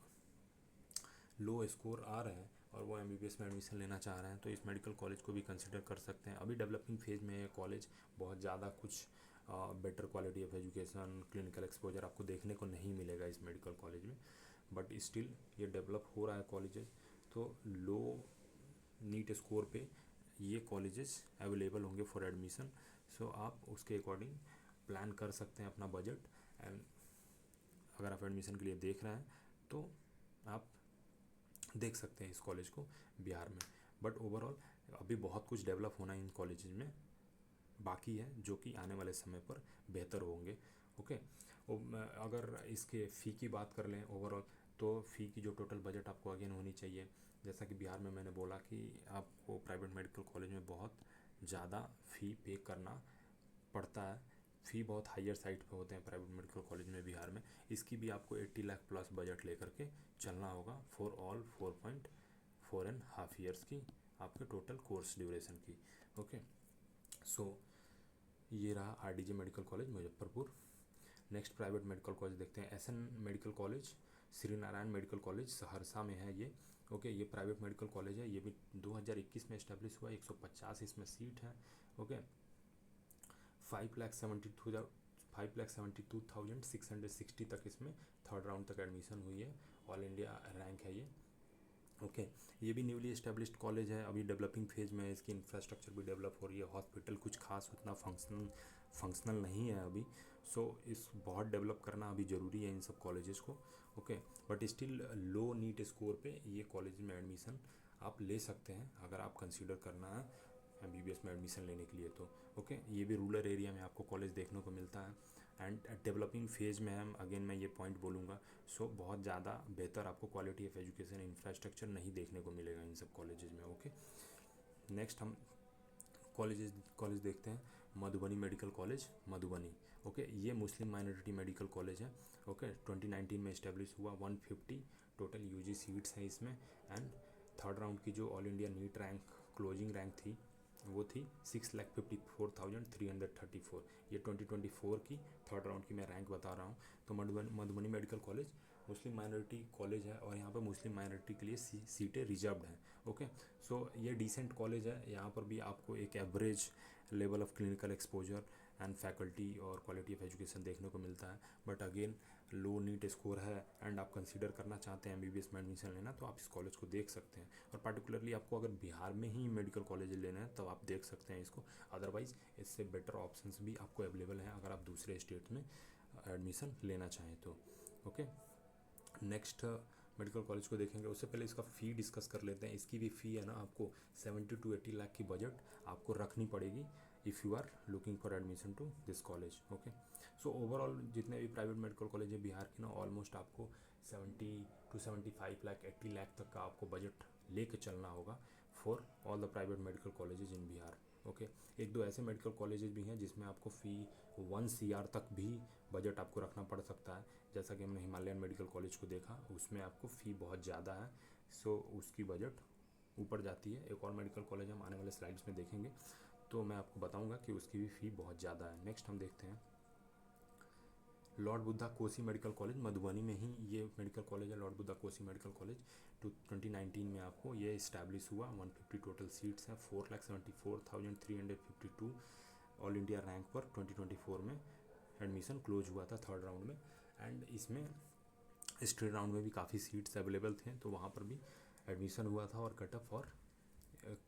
लो स्कोर आ रहे हैं और वो MBBS में एडमिशन लेना चाह रहे हैं तो इस मेडिकल कॉलेज को भी कंसिडर कर सकते हैं। अभी डेवलपिंग फेज में है कॉलेज, बहुत ज़्यादा कुछ better quality of education, clinical exposure आपको देखने को नहीं मिलेगा इस मेडिकल कॉलेज में, बट स्टिल ये डेवलप हो रहा है कॉलेजेस। तो लो नीट स्कोर पे ये कॉलेजेस अवेलेबल होंगे फॉर एडमिशन। सो आप उसके अकॉर्डिंग प्लान कर सकते हैं अपना बजट। एंड अगर आप एडमिशन के लिए देख रहे हैं तो आप देख सकते हैं इस कॉलेज को बिहार में। बट ओवरऑल अभी बहुत कुछ डेवलप होना इन कॉलेजेस में बाकी है, जो कि आने वाले समय पर बेहतर होंगे। ओके, अगर इसके फ़ी की बात कर लें ओवरऑल, तो फ़ी की जो टोटल बजट आपको अगेन होनी चाहिए, जैसा कि बिहार में मैंने बोला कि आपको प्राइवेट मेडिकल कॉलेज में बहुत ज़्यादा फ़ी पे करना पड़ता है। फ़ी बहुत हायर साइड पे होते हैं प्राइवेट मेडिकल कॉलेज में बिहार में। इसकी भी आपको 80 लाख प्लस बजट लेकर के चलना होगा फॉर ऑल 4.4.5 ईयर्स की आपके टोटल कोर्स ड्यूरेशन की। ओके, सो ये रहा RDJ medical college Muzaffarpur. Next private medical college देखते हैं, SN medical college, Shri Narayan medical college Saharsa में है ये। ओके, ये प्राइवेट मेडिकल कॉलेज है, ये भी 2021 में इस्टेब्लिश हुआ, 150 इसमें सीट है। ओके, 5,72,660 तक इसमें थर्ड राउंड तक एडमिशन हुई है, ऑल इंडिया रैंक है ये। ओके, ये भी न्यूली इस्टेब्लिश्ड कॉलेज है, अभी डेवलपिंग फेज में है, इसकी इंफ्रास्ट्रक्चर भी डेवलप हो रही है। हॉस्पिटल कुछ खास उतना फंक्शनल नहीं है अभी। सो इस बहुत डेवलप करना अभी ज़रूरी है इन सब कॉलेजेस को। Okay, but still low NEET score पे ये कॉलेज में एडमिशन आप ले सकते हैं अगर आप कंसीडर करना है MBBS में एडमिशन लेने के लिए तो। ओके, ये भी रूरल एरिया में आपको कॉलेज देखने को मिलता है एंड डेवलपिंग फेज में है। अगेन मैं ये पॉइंट बोलूँगा, सो बहुत ज़्यादा बेहतर आपको क्वालिटी ऑफ एजुकेशन इंफ्रास्ट्रक्चर नहीं देखने को मिलेगा इन सब कॉलेजेस में। ओके, नेक्स्ट हम कॉलेज देखते हैं। Madhubani medical college Madhubani, okay, ये मुस्लिम माइनॉरिटी मेडिकल कॉलेज है, ओके, 2019 में इस्टेब्लिश हुआ। 150 टोटल यूजी सीट्स हैं इसमें। एंड थर्ड राउंड की जो all India NEET rank closing rank थी वो थी 6,54,334। ये 2024 की थर्ड राउंड की मैं रैंक बता रहा हूँ। तो मधुबनी मेडिकल कॉलेज मुस्लिम माइनॉरिटी कॉलेज है और यहाँ पर मुस्लिम माइनॉरिटी के लिए सीटें रिजर्व्ड हैं, ओके। सो ये डिसेंट कॉलेज है। यहाँ पर भी आपको एक average level of clinical exposure and faculty और क्वालिटी ऑफ एजुकेशन देखने को मिलता है। But again low NEET score है एंड आप कंसीडर करना चाहते हैं एमबीबीएस में एडमिशन लेना, तो आप इस कॉलेज को देख सकते हैं। और पर्टिकुलरली आपको अगर बिहार में ही मेडिकल कॉलेज लेना है तब आप देख सकते हैं इसको। अदरवाइज इससे बेटर ऑप्शंस भी आपको अवेलेबल हैं अगर आप दूसरे स्टेट में एडमिशन लेना चाहें तो, ओके। नेक्स्ट मेडिकल कॉलेज को देखेंगे, उससे पहले इसका फ़ी डिस्कस कर लेते हैं। इसकी भी फ़ी है ना, आपको 70 to 80 लाख की बजट आपको रखनी पड़ेगी if you are looking for admission to this college, okay. So overall जितने भी प्राइवेट मेडिकल कॉलेज है बिहार के ना, ऑलमोस्ट आपको 70 to 75 लाख 80 लाख तक का आपको बजट लेके चलना होगा for all the private medical colleges in Bihar, okay. एक दो ऐसे मेडिकल कॉलेजेस भी हैं जिसमें आपको फ़ी 1 CR तक भी बजट आपको रखना पड़ सकता है। जैसा कि हमने हिमालयन मेडिकल कॉलेज को देखा, उसमें आपको फ़ी बहुत ज़्यादा है, सो उसकी बजट ऊपर जाती है। एक और मेडिकल कॉलेज हम आने वाले स्लाइड्स में देखेंगे तो मैं आपको बताऊंगा कि उसकी भी फ़ी बहुत ज़्यादा है। नेक्स्ट हम देखते हैं Lord Buddha Kosi medical college, Madhubani में ही ये मेडिकल कॉलेज है। Lord Buddha Kosi medical college 2019 में आपको ये इस्टेब्लिश हुआ। 150 टोटल सीट्स हैं। 4,74,352 ऑल इंडिया रैंक पर 2024 में एडमिशन क्लोज हुआ था थर्ड राउंड में। एंड इसमें स्ट्रेट राउंड में भी काफ़ी सीट्स अवेलेबल थे, तो वहाँ पर भी एडमिशन हुआ था। और कट ऑफ और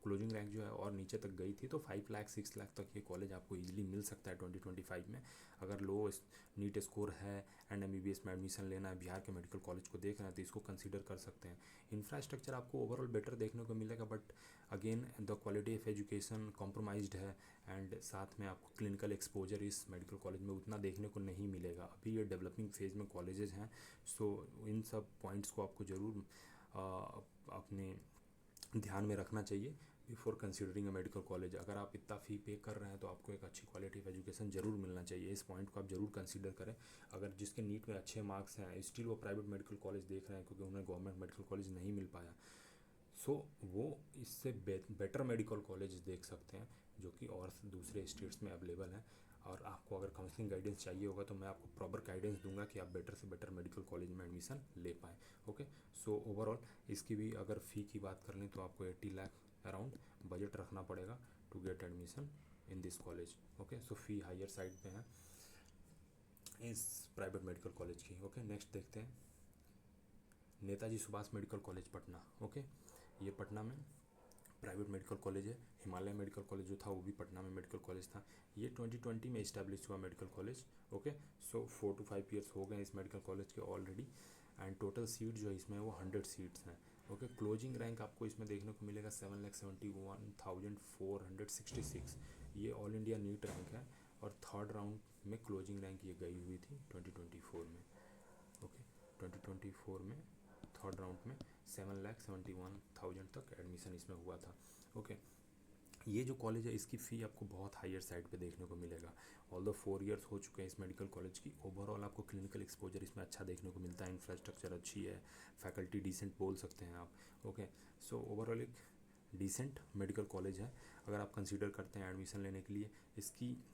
क्लोजिंग रैंक जो है और नीचे तक गई थी, तो 5 लाख 6 लाख तक ये कॉलेज आपको इजीली मिल सकता है 2025 में। अगर लो नीट स्कोर है एंड एमबीबीएस में एडमिशन लेना है, बिहार के मेडिकल कॉलेज को देख रहे हैं, तो इसको कंसीडर कर सकते हैं। इंफ्रास्ट्रक्चर आपको ओवरऑल बेटर देखने को मिलेगा, but again the quality of education compromised है। एंड साथ में आपको क्लिनिकल एक्सपोजर इस मेडिकल कॉलेज में उतना देखने को नहीं मिलेगा। अभी ये डेवलपिंग फेज में कॉलेजेस हैं, सो इन सब पॉइंट्स को आपको ज़रूर अपने ध्यान में रखना चाहिए before considering a medical college. अगर आप इतना फ़ी पे कर रहे हैं तो आपको एक अच्छी क्वालिटी ऑफ एजुकेशन ज़रूर मिलना चाहिए। इस पॉइंट को आप ज़रूर कंसीडर करें। अगर जिसके नीट में अच्छे मार्क्स हैं स्टिल वो प्राइवेट मेडिकल कॉलेज देख रहे हैं क्योंकि उन्हें गवर्नमेंट मेडिकल कॉलेज नहीं मिल पाया, सो वो इससे बेटर मेडिकल कॉलेज देख सकते हैं जो कि और दूसरे स्टेट्स में अवेलेबल हैं। और आपको अगर काउंसलिंग गाइडेंस चाहिए होगा तो मैं आपको प्रॉपर गाइडेंस दूंगा कि आप बेटर से बेटर मेडिकल कॉलेज में एडमिशन ले पाएँ, ओके। सो ओवरऑल इसकी भी अगर फ़ी की बात कर लें तो आपको 80 लाख अराउंड बजट रखना पड़ेगा to get admission in this college, okay. So fee higher side पे है इस प्राइवेट मेडिकल कॉलेज की, ओके। नेक्स्ट देखते हैं Netaji Subhash medical college Patna, okay. ये पटना में प्राइवेट मेडिकल कॉलेज है। हिमालय मेडिकल कॉलेज जो था वो भी पटना में मेडिकल कॉलेज था। ये 2020 में इस्टेब्लिश हुआ medical college, okay. So 4 to 5 years हो गए इस मेडिकल कॉलेज के ऑलरेडी। एंड टोटल सीट जो है इसमें वो 100 सीट्स हैं, ओके। क्लोजिंग रैंक आपको इसमें देखने को मिलेगा 7,71,466। ये ऑल इंडिया नीट रैंक है और थर्ड राउंड में क्लोजिंग रैंक ये गई हुई थी 2024 में, ओके। 2024 में थर्ड राउंड में 7,71,000 तक एडमिशन इसमें हुआ था, ओके। ये जो कॉलेज है इसकी फ़ी आपको बहुत हायर साइड पे देखने को मिलेगा। ऑल्दो 4 ईयर्स हो चुके हैं इस मेडिकल कॉलेज की। ओवरऑल आपको क्लिनिकल एक्सपोजर इसमें अच्छा देखने को मिलता है, इंफ्रास्ट्रक्चर अच्छी है, फैकल्टी डिसेंट बोल सकते हैं आप, ओके। सो ओवरऑल एक डिसेंट मेडिकल कॉलेज है अगर आप कंसीडर करते हैं एडमिशन लेने के लिए। इसकी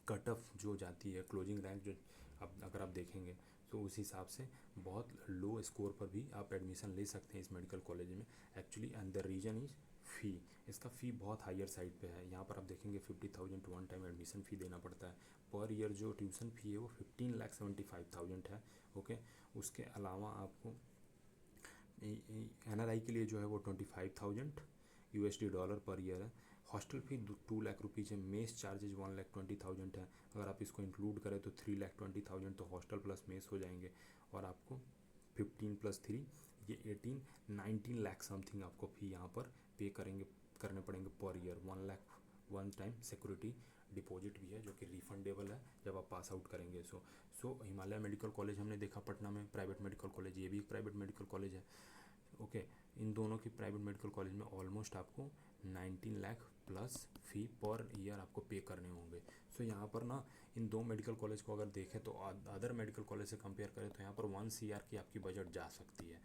कट ऑफ जो जाती है क्लोजिंग रैंक जो अगर आप देखेंगे तो उस हिसाब से बहुत लो स्कोर पर भी आप एडमिशन ले सकते हैं इस मेडिकल कॉलेज में actually. And the reason is fee. इसका फ़ी बहुत हायर साइड पे है। यहाँ पर आप देखेंगे 50,000 to one time admission fee देना पड़ता है। पर ईयर जो ट्यूशन फ़ी है वो 15,75,000 है, ओके। उसके अलावा आपको NRI के लिए जो है वो 25,000 USD डॉलर पर ईयर है। हॉस्टल फी 2 लाख रुपीज़ है। मेस चार्जेज 1,20,000 है। अगर आप इसको इंक्लूड करें तो 3,20,000 तो हॉस्टल प्लस मेस हो जाएंगे। और आपको 15 + 3 ये 19 लाख समथिंग आपको फ़ी यहाँ पर पे करने पड़ेंगे per year. 1 lakh one time security deposit भी है जो कि रिफंडेबल है जब आप पास आउट करेंगे। सो हिमालय मेडिकल कॉलेज हमने देखा पटना में प्राइवेट मेडिकल कॉलेज, ये भी एक प्राइवेट मेडिकल कॉलेज है, ओके। इन दोनों की प्राइवेट मेडिकल कॉलेज में ऑलमोस्ट आपको 19 लाख प्लस फ़ी पर ईयर आपको पे करने होंगे। सो यहाँ पर ना इन दो मेडिकल कॉलेज को अगर देखें तो अदर मेडिकल कॉलेज से कंपेयर करें तो यहाँ पर 1 CR की आपकी बजट जा सकती है।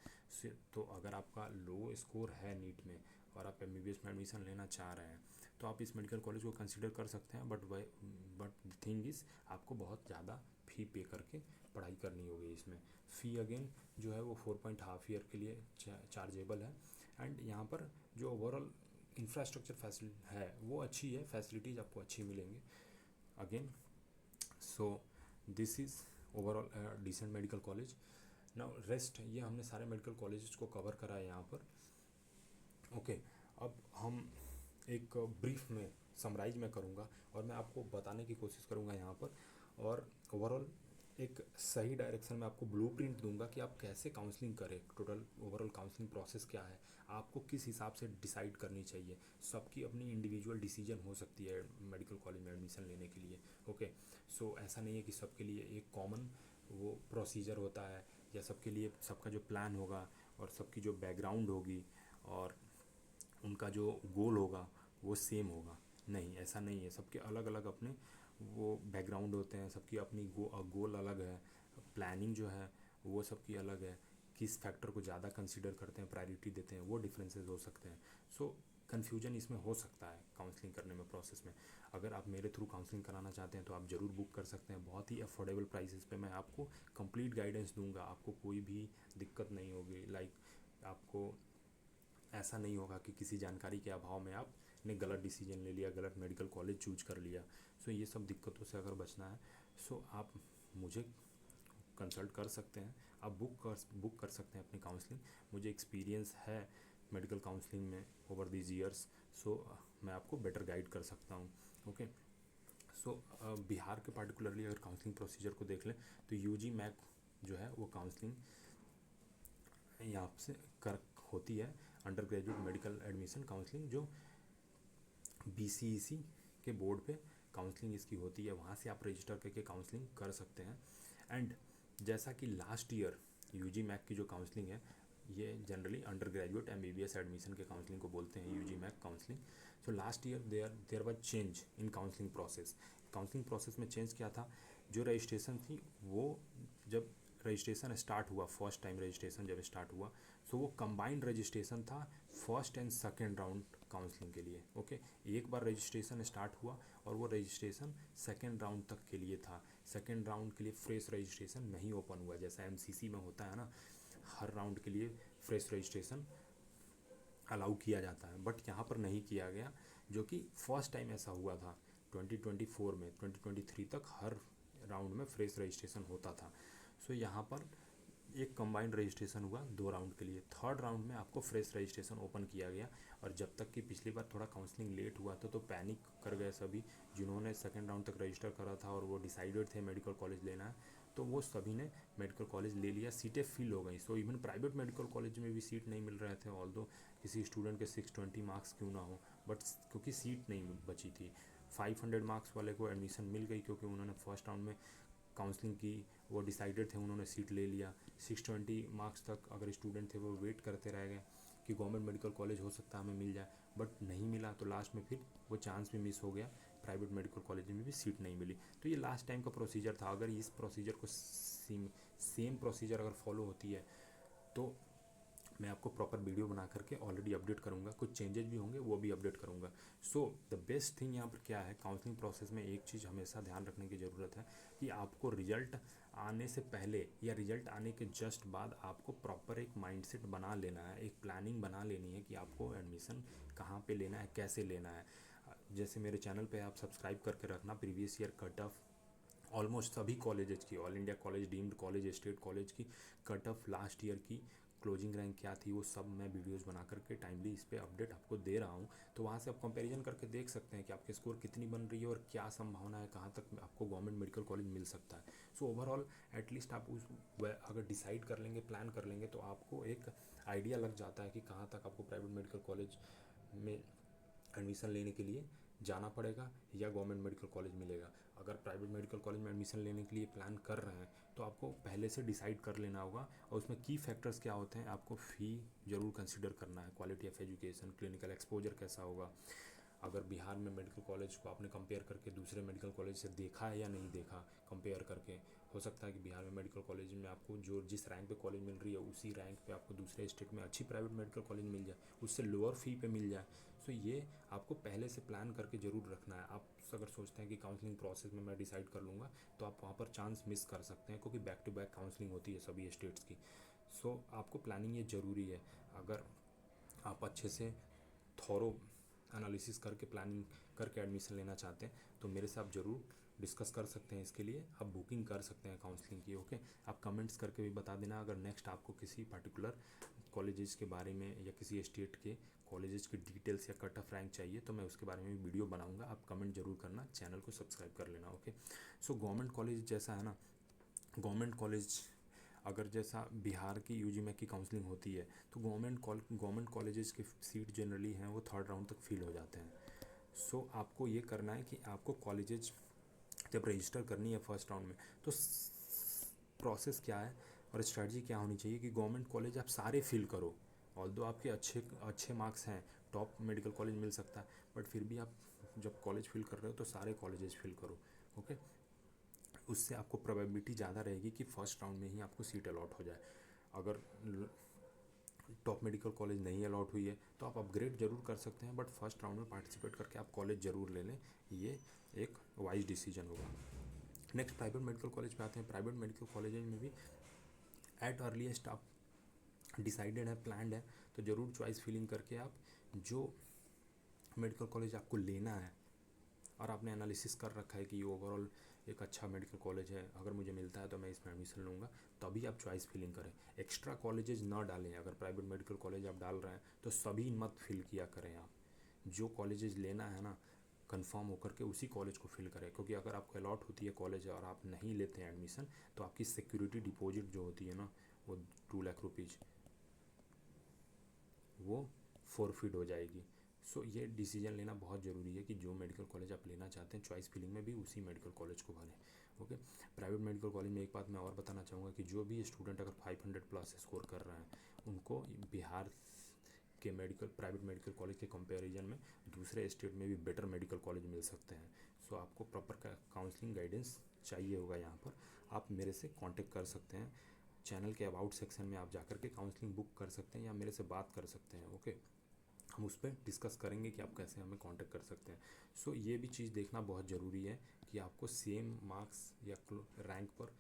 तो अगर आपका लो स्कोर है नीट में और आप MBBS में एडमिशन लेना चाह रहे हैं तो आप इस मेडिकल कॉलेज को कंसिडर कर सकते हैं, बट थिंग इज़ आपको बहुत ज़्यादा फ़ी पे करके पढ़ाई करनी होगी। इसमें फ़ी अगेन जो है वो 4.5 ईयर के लिए चार्जेबल है। एंड यहाँ पर जो ओवरऑल इंफ्रास्ट्रक्चर फैसिलिटी है वो अच्छी है, फैसिलिटीज़ आपको अच्छी मिलेंगी again. So this is overall decent medical college. Now rest ये हमने सारे मेडिकल कॉलेजेस को कवर करा है यहाँ पर। ओके, अब हम एक ब्रीफ में समराइज में करूँगा और मैं आपको बताने की कोशिश करूँगा यहाँ पर, और ओवरऑल एक सही डायरेक्शन में आपको ब्लूप्रिंट दूंगा कि आप कैसे काउंसलिंग करें, टोटल ओवरऑल काउंसलिंग प्रोसेस क्या है, आपको किस हिसाब से डिसाइड करनी चाहिए। सबकी अपनी इंडिविजुअल डिसीजन हो सकती है मेडिकल कॉलेज में एडमिशन लेने के लिए। ओके, सो ऐसा नहीं है कि सबके लिए एक कॉमन वो प्रोसीजर होता है या सबके लिए सबका जो प्लान होगा और सबकी जो बैकग्राउंड होगी और उनका जो गोल होगा वो सेम होगा। नहीं, ऐसा नहीं है, सबके अलग अलग अपने वो बैकग्राउंड होते हैं, सबकी अपनी गोल अलग है, प्लानिंग जो है वो सबकी अलग है, किस फैक्टर को ज़्यादा कंसीडर करते हैं, प्रायोरिटी देते हैं, वो डिफरेंसेस हो सकते हैं। सो कन्फ्यूजन इसमें हो सकता है काउंसलिंग करने में, प्रोसेस में। अगर आप मेरे थ्रू काउंसलिंग कराना चाहते हैं तो आप ज़रूर बुक कर सकते हैं। बहुत ही अफोर्डेबल प्राइसेस पे मैं आपको कंप्लीट गाइडेंस दूंगा, आपको कोई भी दिक्कत नहीं होगी। आपको ऐसा नहीं होगा कि किसी जानकारी के अभाव में आपने गलत डिसीजन ले लिया, गलत मेडिकल कॉलेज चूज कर लिया। सो ये सब दिक्कतों से अगर बचना है सो आप मुझे कंसल्ट कर सकते हैं, आप बुक कर सकते हैं अपनी काउंसलिंग। मुझे एक्सपीरियंस है मेडिकल काउंसलिंग में ओवर दीज ईयर्स, सो मैं आपको बेटर गाइड कर सकता हूँ। ओके, सो बिहार के पार्टिकुलरली अगर काउंसलिंग प्रोसीजर को देख लें तो UG मैक जो है वो काउंसलिंग यहाँ से कर होती है, under graduate medical admission counselling, जो BCEC के बोर्ड पे काउंसलिंग इसकी होती है। वहाँ से आप रजिस्टर करके काउंसलिंग कर सकते हैं। एंड जैसा कि लास्ट ईयर UG मैक की जो काउंसलिंग है ये generally under graduate MBBS admission के काउंसलिंग को बोलते हैं UG मैक counselling. So last year there was change in counselling process. Counselling process में चेंज क्या था, जो रजिस्ट्रेशन थी वो जब रजिस्ट्रेशन स्टार्ट हुआ, फर्स्ट टाइम रजिस्ट्रेशन जब स्टार्ट हुआ सो वो कंबाइंड रजिस्ट्रेशन था first and second round counselling के लिए। ओके, एक बार रजिस्ट्रेशन स्टार्ट हुआ और वो रजिस्ट्रेशन सेकेंड राउंड तक के लिए था। सेकेंड राउंड के लिए फ्रेश रजिस्ट्रेशन नहीं ओपन हुआ, जैसा MCC में होता है ना, हर राउंड के लिए फ्रेश रजिस्ट्रेशन अलाउ किया जाता है, बट यहाँ पर नहीं किया गया, जो कि फर्स्ट टाइम ऐसा हुआ था 2024 में। 2023 तक हर राउंड में फ्रेश रजिस्ट्रेशन होता था। सो यहाँ पर एक कंबाइंड रजिस्ट्रेशन हुआ 2 राउंड के लिए। थर्ड राउंड में आपको फ्रेश रजिस्ट्रेशन ओपन किया गया, और जब तक कि पिछली बार थोड़ा काउंसलिंग लेट हुआ था तो पैनिक कर गए सभी जिन्होंने सेकेंड राउंड तक रजिस्टर करा था और वो डिसाइडेड थे मेडिकल कॉलेज लेना है, तो वो सभी ने मेडिकल कॉलेज ले लिया, सीटें फिल हो गई। So even private medical college में भी सीट नहीं मिल रहे थे, ऑल्दो किसी स्टूडेंट के 620 मार्क्स क्यों ना हो, बट क्योंकि सीट नहीं बची थी। 500 मार्क्स वाले को एडमिशन मिल गई क्योंकि उन्होंने फर्स्ट राउंड में काउंसलिंग की, वो डिसाइडेड थे, उन्होंने सीट ले लिया। 620 मार्क्स तक अगर स्टूडेंट थे वो वेट करते रह गए कि गवर्नमेंट मेडिकल कॉलेज हो सकता है हमें मिल जाए, बट नहीं मिला, तो लास्ट में फिर वो चांस भी मिस हो गया, प्राइवेट मेडिकल कॉलेज में भी सीट नहीं मिली। तो ये लास्ट टाइम का प्रोसीजर था। अगर इस प्रोसीजर को सेम प्रोसीजर अगर फॉलो होती है तो मैं आपको प्रॉपर वीडियो बना करके ऑलरेडी अपडेट करूँगा, कुछ चेंजेस भी होंगे वो भी अपडेट करूँगा। सो द बेस्ट थिंग यहाँ पर क्या है, काउंसलिंग प्रोसेस में एक चीज़ हमेशा ध्यान रखने की ज़रूरत है कि आपको रिजल्ट आने से पहले या रिजल्ट आने के जस्ट बाद आपको प्रॉपर एक माइंडसेट बना लेना है, एक प्लानिंग बना लेनी है कि आपको एडमिशन कहाँ पे लेना है, कैसे लेना है। जैसे मेरे चैनल पे आप सब्सक्राइब करके रखना, previous year cut off almost सभी कॉलेजेस की, all India college, deemed college, state college की कट ऑफ लास्ट ईयर की क्लोजिंग रैंक क्या थी वो सब मैं वीडियोस बना करके टाइमली इस पर अपडेट आपको दे रहा हूँ। तो वहाँ से आप कंपैरिजन करके देख सकते हैं कि आपके स्कोर कितनी बन रही है और क्या संभावना है, कहाँ तक आपको गवर्नमेंट मेडिकल कॉलेज मिल सकता है। सो ओवरऑल एटलीस्ट आप उस अगर डिसाइड कर लेंगे, प्लान कर लेंगे, तो आपको एक आइडिया लग जाता है कि कहाँ तक आपको प्राइवेट मेडिकल कॉलेज में एडमिशन लेने के लिए जाना पड़ेगा या गवर्नमेंट मेडिकल कॉलेज मिलेगा। अगर प्राइवेट मेडिकल कॉलेज में एडमिशन लेने के लिए प्लान कर रहे हैं तो आपको पहले से डिसाइड कर लेना होगा, और उसमें की फैक्टर्स क्या होते हैं आपको फ़ी ज़रूर कंसिडर करना है, quality of education, clinical exposure कैसा होगा, अगर बिहार में मेडिकल कॉलेज को आपने कंपेयर करके दूसरे मेडिकल कॉलेज से देखा है या नहीं देखा, कंपेयर करके हो सकता है कि बिहार में मेडिकल कॉलेज में आपको जो जिस रैंक पे कॉलेज मिल रही है उसी रैंक पे आपको दूसरे स्टेट में अच्छी प्राइवेट मेडिकल कॉलेज मिल जाए, उससे लोअर फ़ी पे मिल जाए। सो ये आपको पहले से प्लान करके ज़रूर रखना है। आप अगर सोचते हैं कि काउंसलिंग प्रोसेस में मैं डिसाइड कर लूँगा, तो आप वहाँ पर चांस मिस कर सकते हैं, क्योंकि बैक टू बैक काउंसलिंग होती है सभी स्टेट्स की। सो आपको प्लानिंग ये ज़रूरी है। अगर आप अच्छे से थॉरो एनालिसिस करके प्लानिंग करके एडमिशन लेना चाहते हैं, तो मेरे से आप ज़रूर डिस्कस कर सकते हैं। इसके लिए आप बुकिंग कर सकते हैं काउंसलिंग की। ओके, आप कमेंट्स करके भी बता देना अगर नेक्स्ट आपको किसी पर्टिकुलर कॉलेजेस के बारे में या किसी स्टेट के कॉलेजेस की डिटेल्स या कट ऑफ रैंक चाहिए, तो मैं उसके बारे में भी वीडियो बनाऊंगा। आप कमेंट जरूर करना, चैनल को सब्सक्राइब कर लेना। ओके, सो गवर्नमेंट कॉलेज जैसा है ना, गवर्नमेंट कॉलेज अगर जैसा बिहार की यूजी में की काउंसलिंग होती है, तो गवर्नमेंट कॉलेजेस के सीट जनरली हैं वो थर्ड राउंड तक फिल हो जाते हैं। सो आपको ये करना है कि आपको कॉलेजेस जब रजिस्टर करनी है फर्स्ट राउंड में, तो प्रोसेस क्या है और स्ट्रेटजी क्या होनी चाहिए कि गवर्नमेंट कॉलेज आप सारे फिल करो। ऑल्दो आपके अच्छे अच्छे मार्क्स हैं, टॉप मेडिकल कॉलेज मिल सकता है, बट फिर भी आप जब कॉलेज फिल कर रहे हो तो सारे कॉलेजेस फिल करो। ओके, उससे आपको प्रोबेबिलिटी ज़्यादा रहेगी कि फर्स्ट राउंड में ही आपको सीट अलॉट हो जाए। अगर टॉप मेडिकल कॉलेज नहीं अलॉट हुई है तो आप अपग्रेड जरूर कर सकते हैं, बट फर्स्ट राउंड में पार्टिसिपेट करके आप कॉलेज ज़रूर ले लें, ये एक वाइज डिसीजन होगा। नेक्स्ट प्राइवेट मेडिकल कॉलेज पे आते हैं। प्राइवेट मेडिकल कॉलेज में भी एट अर्लीस्ट आप डिसाइडेड है, प्लान्ड है, तो ज़रूर चॉइस फिलिंग करके आप जो मेडिकल कॉलेज आपको लेना है और आपने एनालिसिस कर रखा है कि ये ओवरऑल एक अच्छा मेडिकल कॉलेज है, अगर मुझे मिलता है तो मैं इसमें एडमिशन लूँगा, तभी आप चॉइस फिलिंग करें। एक्स्ट्रा कॉलेजेस ना डालें। अगर प्राइवेट मेडिकल कॉलेज आप डाल रहे हैं तो सभी मत फिल किया करें। आप जो कॉलेजेस लेना है ना, कंफर्म होकर के उसी कॉलेज को फिल करें, क्योंकि अगर आपको अलॉट होती है कॉलेज और आप नहीं लेते हैं एडमिशन, तो आपकी सिक्योरिटी डिपॉजिट जो होती है ना, वो 2 लाख रुपीज़ वो फॉरफिट हो जाएगी। सो ये डिसीजन लेना बहुत ज़रूरी है कि जो मेडिकल कॉलेज आप लेना चाहते हैं, चॉइस फिलिंग में भी उसी मेडिकल कॉलेज को भरें। ओके, प्राइवेट मेडिकल कॉलेज में एक बात मैं और बताना चाहूँगा कि जो भी स्टूडेंट अगर 500 प्लस स्कोर कर रहे हैं, उनको बिहार के प्राइवेट मेडिकल कॉलेज के कंपैरिजन में दूसरे स्टेट में भी बेटर मेडिकल कॉलेज मिल सकते हैं। सो आपको प्रॉपर काउंसलिंग गाइडेंस चाहिए होगा, यहाँ पर आप मेरे से कांटेक्ट कर सकते हैं। चैनल के अबाउट सेक्शन में आप जाकर के काउंसलिंग बुक कर सकते हैं या मेरे से बात कर सकते हैं। ओके, हम उस पर डिस्कस करेंगे कि आप कैसे हमें कांटेक्ट कर सकते हैं। सो ये भी चीज़ देखना बहुत ज़रूरी है कि आपको सेम मार्क्स या रैंक पर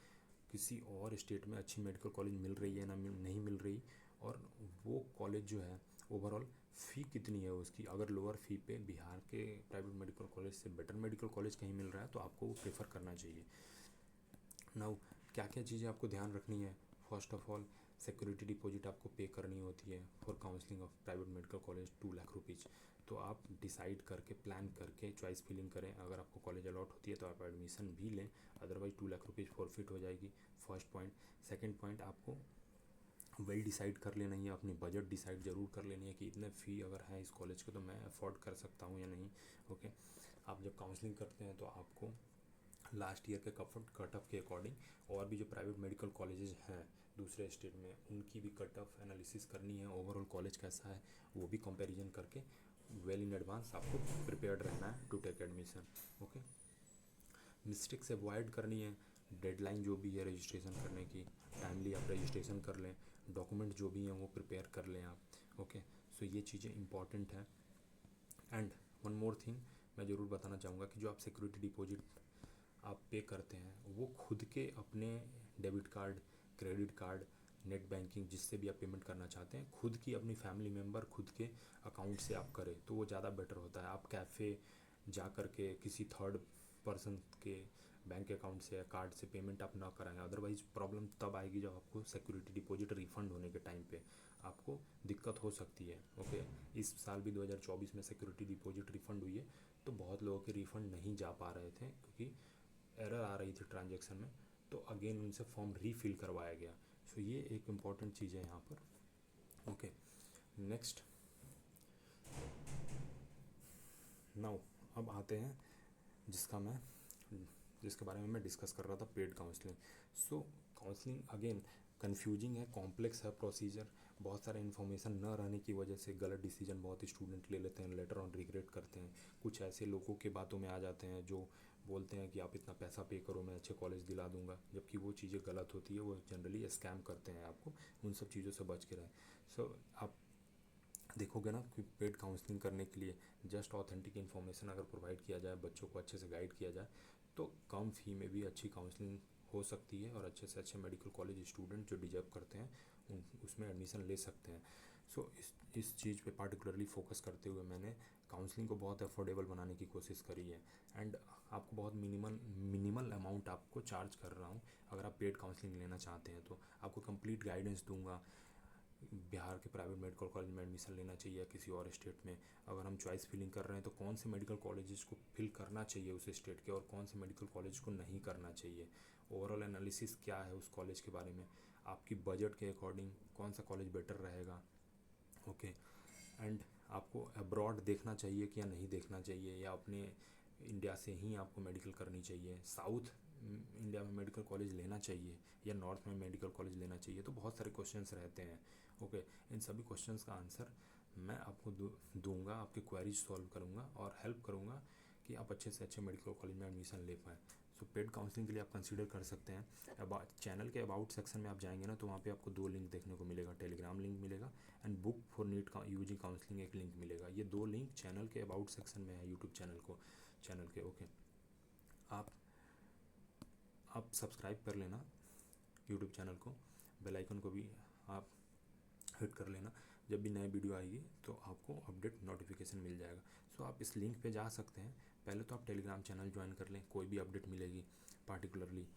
किसी और स्टेट में अच्छी मेडिकल कॉलेज मिल रही है नहीं मिल रही, और वो कॉलेज जो है ओवरऑल फ़ी कितनी है उसकी। अगर लोअर फ़ी पे बिहार के प्राइवेट मेडिकल कॉलेज से बेटर मेडिकल कॉलेज कहीं मिल रहा है तो आपको वो प्रेफर करना चाहिए। नाउ क्या क्या चीज़ें आपको ध्यान रखनी है। First of all, security deposit आपको पे करनी होती है for counselling of private medical college 2 lakh rupees. तो आप डिसाइड करके प्लान करके चॉइस फिलिंग करें। अगर आपको कॉलेज अलॉट होती है तो आप एडमिशन भी लें, अदरवाइज 2 लाख रुपीज़ फॉरफिट हो जाएगी। First point. सेकेंड पॉइंट, आपको वेल डिसाइड कर लेना ही है, अपनी बजट डिसाइड ज़रूर कर लेनी है कि इतने फ़ी अगर है इस कॉलेज के तो मैं अफोर्ड कर सकता हूँ या नहीं। ओके, आप जब काउंसलिंग करते हैं तो आपको लास्ट ईयर के कट ऑफ के अकॉर्डिंग और भी जो प्राइवेट मेडिकल कॉलेजेस हैं दूसरे स्टेट में, उनकी भी कट ऑफ एनालिसिस करनी है, ओवरऑल कॉलेज कैसा है वो भी कंपैरिजन करके वेल इन एडवांस आपको प्रिपेयर्ड रहना है to take admission. Okay, mistake से अवॉइड करनी है। डेडलाइन जो भी है रजिस्ट्रेशन करने की, टाइमली आप रजिस्ट्रेशन कर लें, डॉक्यूमेंट जो भी हैं वो प्रिपेयर कर लें आप। ओके, सो ये चीज़ें इंपॉर्टेंट हैं। एंड वन मोर थिंग मैं ज़रूर बताना चाहूँगा कि जो आप सिक्योरिटी डिपॉजिट आप पे करते हैं, वो खुद के अपने debit card, credit card, net banking, जिससे भी आप पेमेंट करना चाहते हैं, खुद की अपनी फैमिली मेम्बर खुद के अकाउंट से आप करें तो वो ज़्यादा बेटर होता है। आप कैफ़े जा कर के किसी थर्ड पर्सन के बैंक अकाउंट से या कार्ड से पेमेंट आप ना कराएं, अदरवाइज़ प्रॉब्लम तब आएगी जब आपको सिक्योरिटी डिपॉजिट रिफ़ंड होने के टाइम पे आपको दिक्कत हो सकती है। ओके, इस साल भी 2024 में सिक्योरिटी डिपॉजिट रिफ़ंड हुई है, तो बहुत लोगों के रिफ़ंड नहीं जा पा रहे थे क्योंकि एरर आ रही थी ट्रांजैक्शन में, तो अगेन उनसे फॉर्म रीफिल करवाया गया। सो ये एक इम्पॉर्टेंट चीज़ है यहाँ पर। ओके, नेक्स्ट नाउ अब आते हैं जिसके बारे में मैं डिस्कस कर रहा था, पेड काउंसलिंग। सो काउंसलिंग अगेन कन्फ्यूजिंग है, कॉम्प्लेक्स है प्रोसीजर, बहुत सारे इन्फॉर्मेशन न रहने की वजह से गलत डिसीजन बहुत स्टूडेंट ले लेते हैं, लेटर ऑन रिग्रेट करते हैं। कुछ ऐसे लोगों के बातों में आ जाते हैं जो बोलते हैं कि आप इतना पैसा पे करो, मैं अच्छे कॉलेज दिला दूंगा, जबकि वो चीज़ें गलत होती है, वो जनरली स्कैम करते हैं आपको। उन सब चीज़ों से बच के रहें। आप देखोगे ना कि पेड काउंसलिंग करने के लिए जस्ट ऑथेंटिक इन्फॉर्मेशन अगर प्रोवाइड किया जाए, बच्चों को अच्छे से गाइड किया जाए, तो कम फ़ी में भी अच्छी काउंसलिंग हो सकती है और अच्छे से अच्छे मेडिकल कॉलेज स्टूडेंट जो डिजर्व करते हैं उसमें एडमिशन ले सकते हैं। इस चीज़ पे पार्टिकुलरली फोकस करते हुए मैंने काउंसलिंग को बहुत अफोर्डेबल बनाने की कोशिश करी है। एंड आपको बहुत मिनिमल अमाउंट आपको चार्ज कर रहा हूँ। अगर आप पेड काउंसलिंग लेना चाहते हैं तो आपको कंप्लीट गाइडेंस दूंगा। बिहार के प्राइवेट मेडिकल कॉलेज में एडमिशन लेना चाहिए या किसी और स्टेट में, अगर हम चॉइस फिलिंग कर रहे हैं तो कौन से मेडिकल कॉलेजेस को फिल करना चाहिए उस स्टेट के और कौन से मेडिकल कॉलेज को नहीं करना चाहिए, ओवरऑल एनालिसिस क्या है उस कॉलेज के बारे में, आपकी बजट के अकॉर्डिंग कौन सा कॉलेज बेटर रहेगा। ओके। एंड आपको अब्रॉड देखना चाहिए कि या नहीं देखना चाहिए, या अपने इंडिया से ही आपको मेडिकल करनी चाहिए, साउथ इंडिया में मेडिकल कॉलेज लेना चाहिए या नॉर्थ में मेडिकल कॉलेज लेना चाहिए। तो बहुत सारे क्वेश्चंस रहते हैं। ओके। इन सभी क्वेश्चंस का आंसर मैं आपको दूंगा, आपकी क्वेरीज सॉल्व करूंगा और हेल्प करूंगा कि आप अच्छे से अच्छे मेडिकल कॉलेज में एडमिशन ले पाएँ। पेड काउंसलिंग के लिए आप कंसीडर कर सकते हैं। चैनल के अबाउट सेक्शन में आप जाएंगे ना तो वहाँ पे आपको 2 लिंक देखने को मिलेगा, टेलीग्राम लिंक मिलेगा एंड बुक फॉर नीट का यूजी काउंसलिंग एक लिंक मिलेगा। ये 2 लिंक चैनल के अबाउट सेक्शन में है यूट्यूब चैनल के। ओके। आप सब्सक्राइब कर लेना यूट्यूब चैनल को, बेल आइकन को भी आप हिट कर लेना। जब भी नई वीडियो आएगी तो आपको अपडेट नोटिफिकेशन मिल जाएगा। आप इस लिंक पे जा सकते हैं। पहले तो आप टेलीग्राम चैनल ज्वाइन कर लें, कोई भी अपडेट मिलेगी पार्टिकुलरली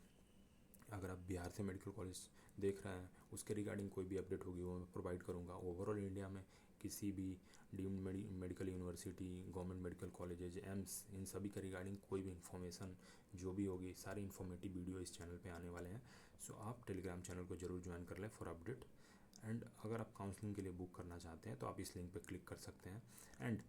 अगर आप बिहार से मेडिकल कॉलेज देख रहे हैं उसके रिगार्डिंग कोई भी अपडेट होगी वो मैं प्रोवाइड करूँगा। ओवरऑल इंडिया में किसी भी deemed medical university, government medical colleges, AIIMS, इन सभी के रिगार्डिंग कोई भी इन्फॉर्मेशन जो भी होगी, सारी इन्फॉर्मेटिव वीडियो इस चैनल पे आने वाले हैं। आप टेलीग्राम चैनल को ज़रूर ज्वाइन कर लें फॉर अपडेट। एंड अगर आप काउंसलिंग के लिए बुक करना चाहते हैं तो आप इस लिंक पे क्लिक कर सकते हैं। एंड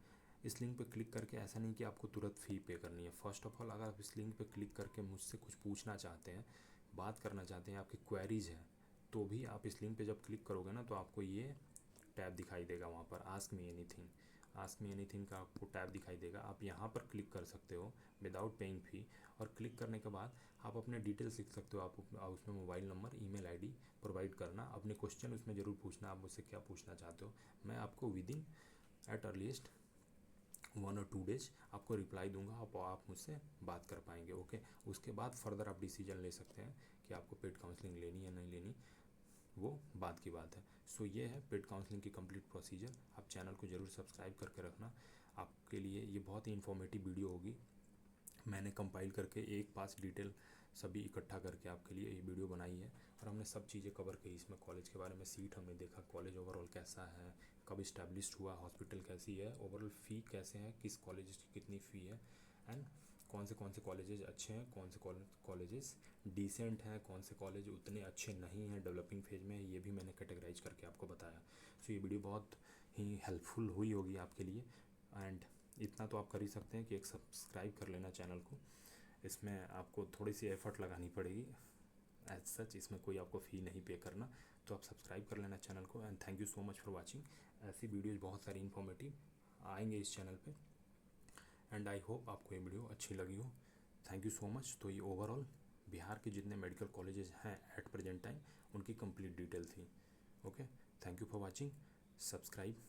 इस लिंक पे क्लिक करके ऐसा नहीं कि आपको तुरंत फ़ी पे करनी है। फर्स्ट ऑफ ऑल, अगर आप इस लिंक पे क्लिक करके मुझसे कुछ पूछना चाहते हैं, बात करना चाहते हैं, आपकी क्वेरीज है, तो भी आप इस लिंक पे जब क्लिक करोगे ना तो आपको ये टैब दिखाई देगा, वहाँ पर आस्क मी एनीथिंग का आपको टैब दिखाई देगा। आप यहाँ पर क्लिक कर सकते हो विदाउट पेइंग फ़ी, और क्लिक करने के बाद आप अपने डिटेल्स लिख सकते हो। आप उसमें mobile number, email ID provide करना, अपने क्वेश्चन उसमें ज़रूर पूछना, आप मुझसे क्या पूछना चाहते हो। मैं आपको विदिन एट अर्लीस्ट 1 और 2 डेज आपको रिप्लाई दूंगा, आप मुझसे बात कर पाएंगे। ओके। उसके बाद फर्दर आप डिसीजन ले सकते हैं कि आपको पेड काउंसलिंग लेनी या नहीं लेनी, वो बात की बात है। ये है पेड काउंसलिंग की कंप्लीट प्रोसीजर। आप चैनल को ज़रूर सब्सक्राइब करके रखना, आपके लिए ये बहुत ही इन्फॉर्मेटिव वीडियो होगी। मैंने कंपाइल करके एक पास डिटेल सभी इकट्ठा करके आपके लिए ये वीडियो बनाई है और हमने सब चीज़ें कवर की इसमें। कॉलेज के बारे में, सीट हमने देखा, कॉलेज ओवरऑल कैसा है, कब इस्टेब्लिश्ड हुआ, हॉस्पिटल कैसी है, ओवरऑल फ़ी कैसे है, किस कॉलेज की कितनी फ़ी है, एंड कौन से कॉलेजेस अच्छे हैं, कौन से कॉलेजेस डिसेंट हैं, कौन से कॉलेज उतने अच्छे नहीं हैं, डेवलपिंग फेज में, ये भी मैंने कैटेगराइज करके आपको बताया। ये वीडियो बहुत ही हेल्पफुल हुई होगी आपके लिए। एंड इतना तो आप कर ही सकते हैं कि एक सब्सक्राइब कर लेना चैनल को। इसमें आपको थोड़ी सी एफर्ट लगानी पड़ेगी, एज सच इसमें कोई आपको फ़ी नहीं पे करना। तो आप सब्सक्राइब कर लेना चैनल को। And thank you so much for watching. ऐसी वीडियोज़ बहुत सारी इन्फॉर्मेटिव आएंगे इस चैनल पे। एंड आई होप आपको ये वीडियो अच्छी लगी हो। Thank you so much. तो ये ओवरऑल बिहार के जितने मेडिकल कॉलेजेस हैं एट प्रेजेंट टाइम उनकी कंप्लीट डिटेल थी। Okay. Thank you for watching. Subscribe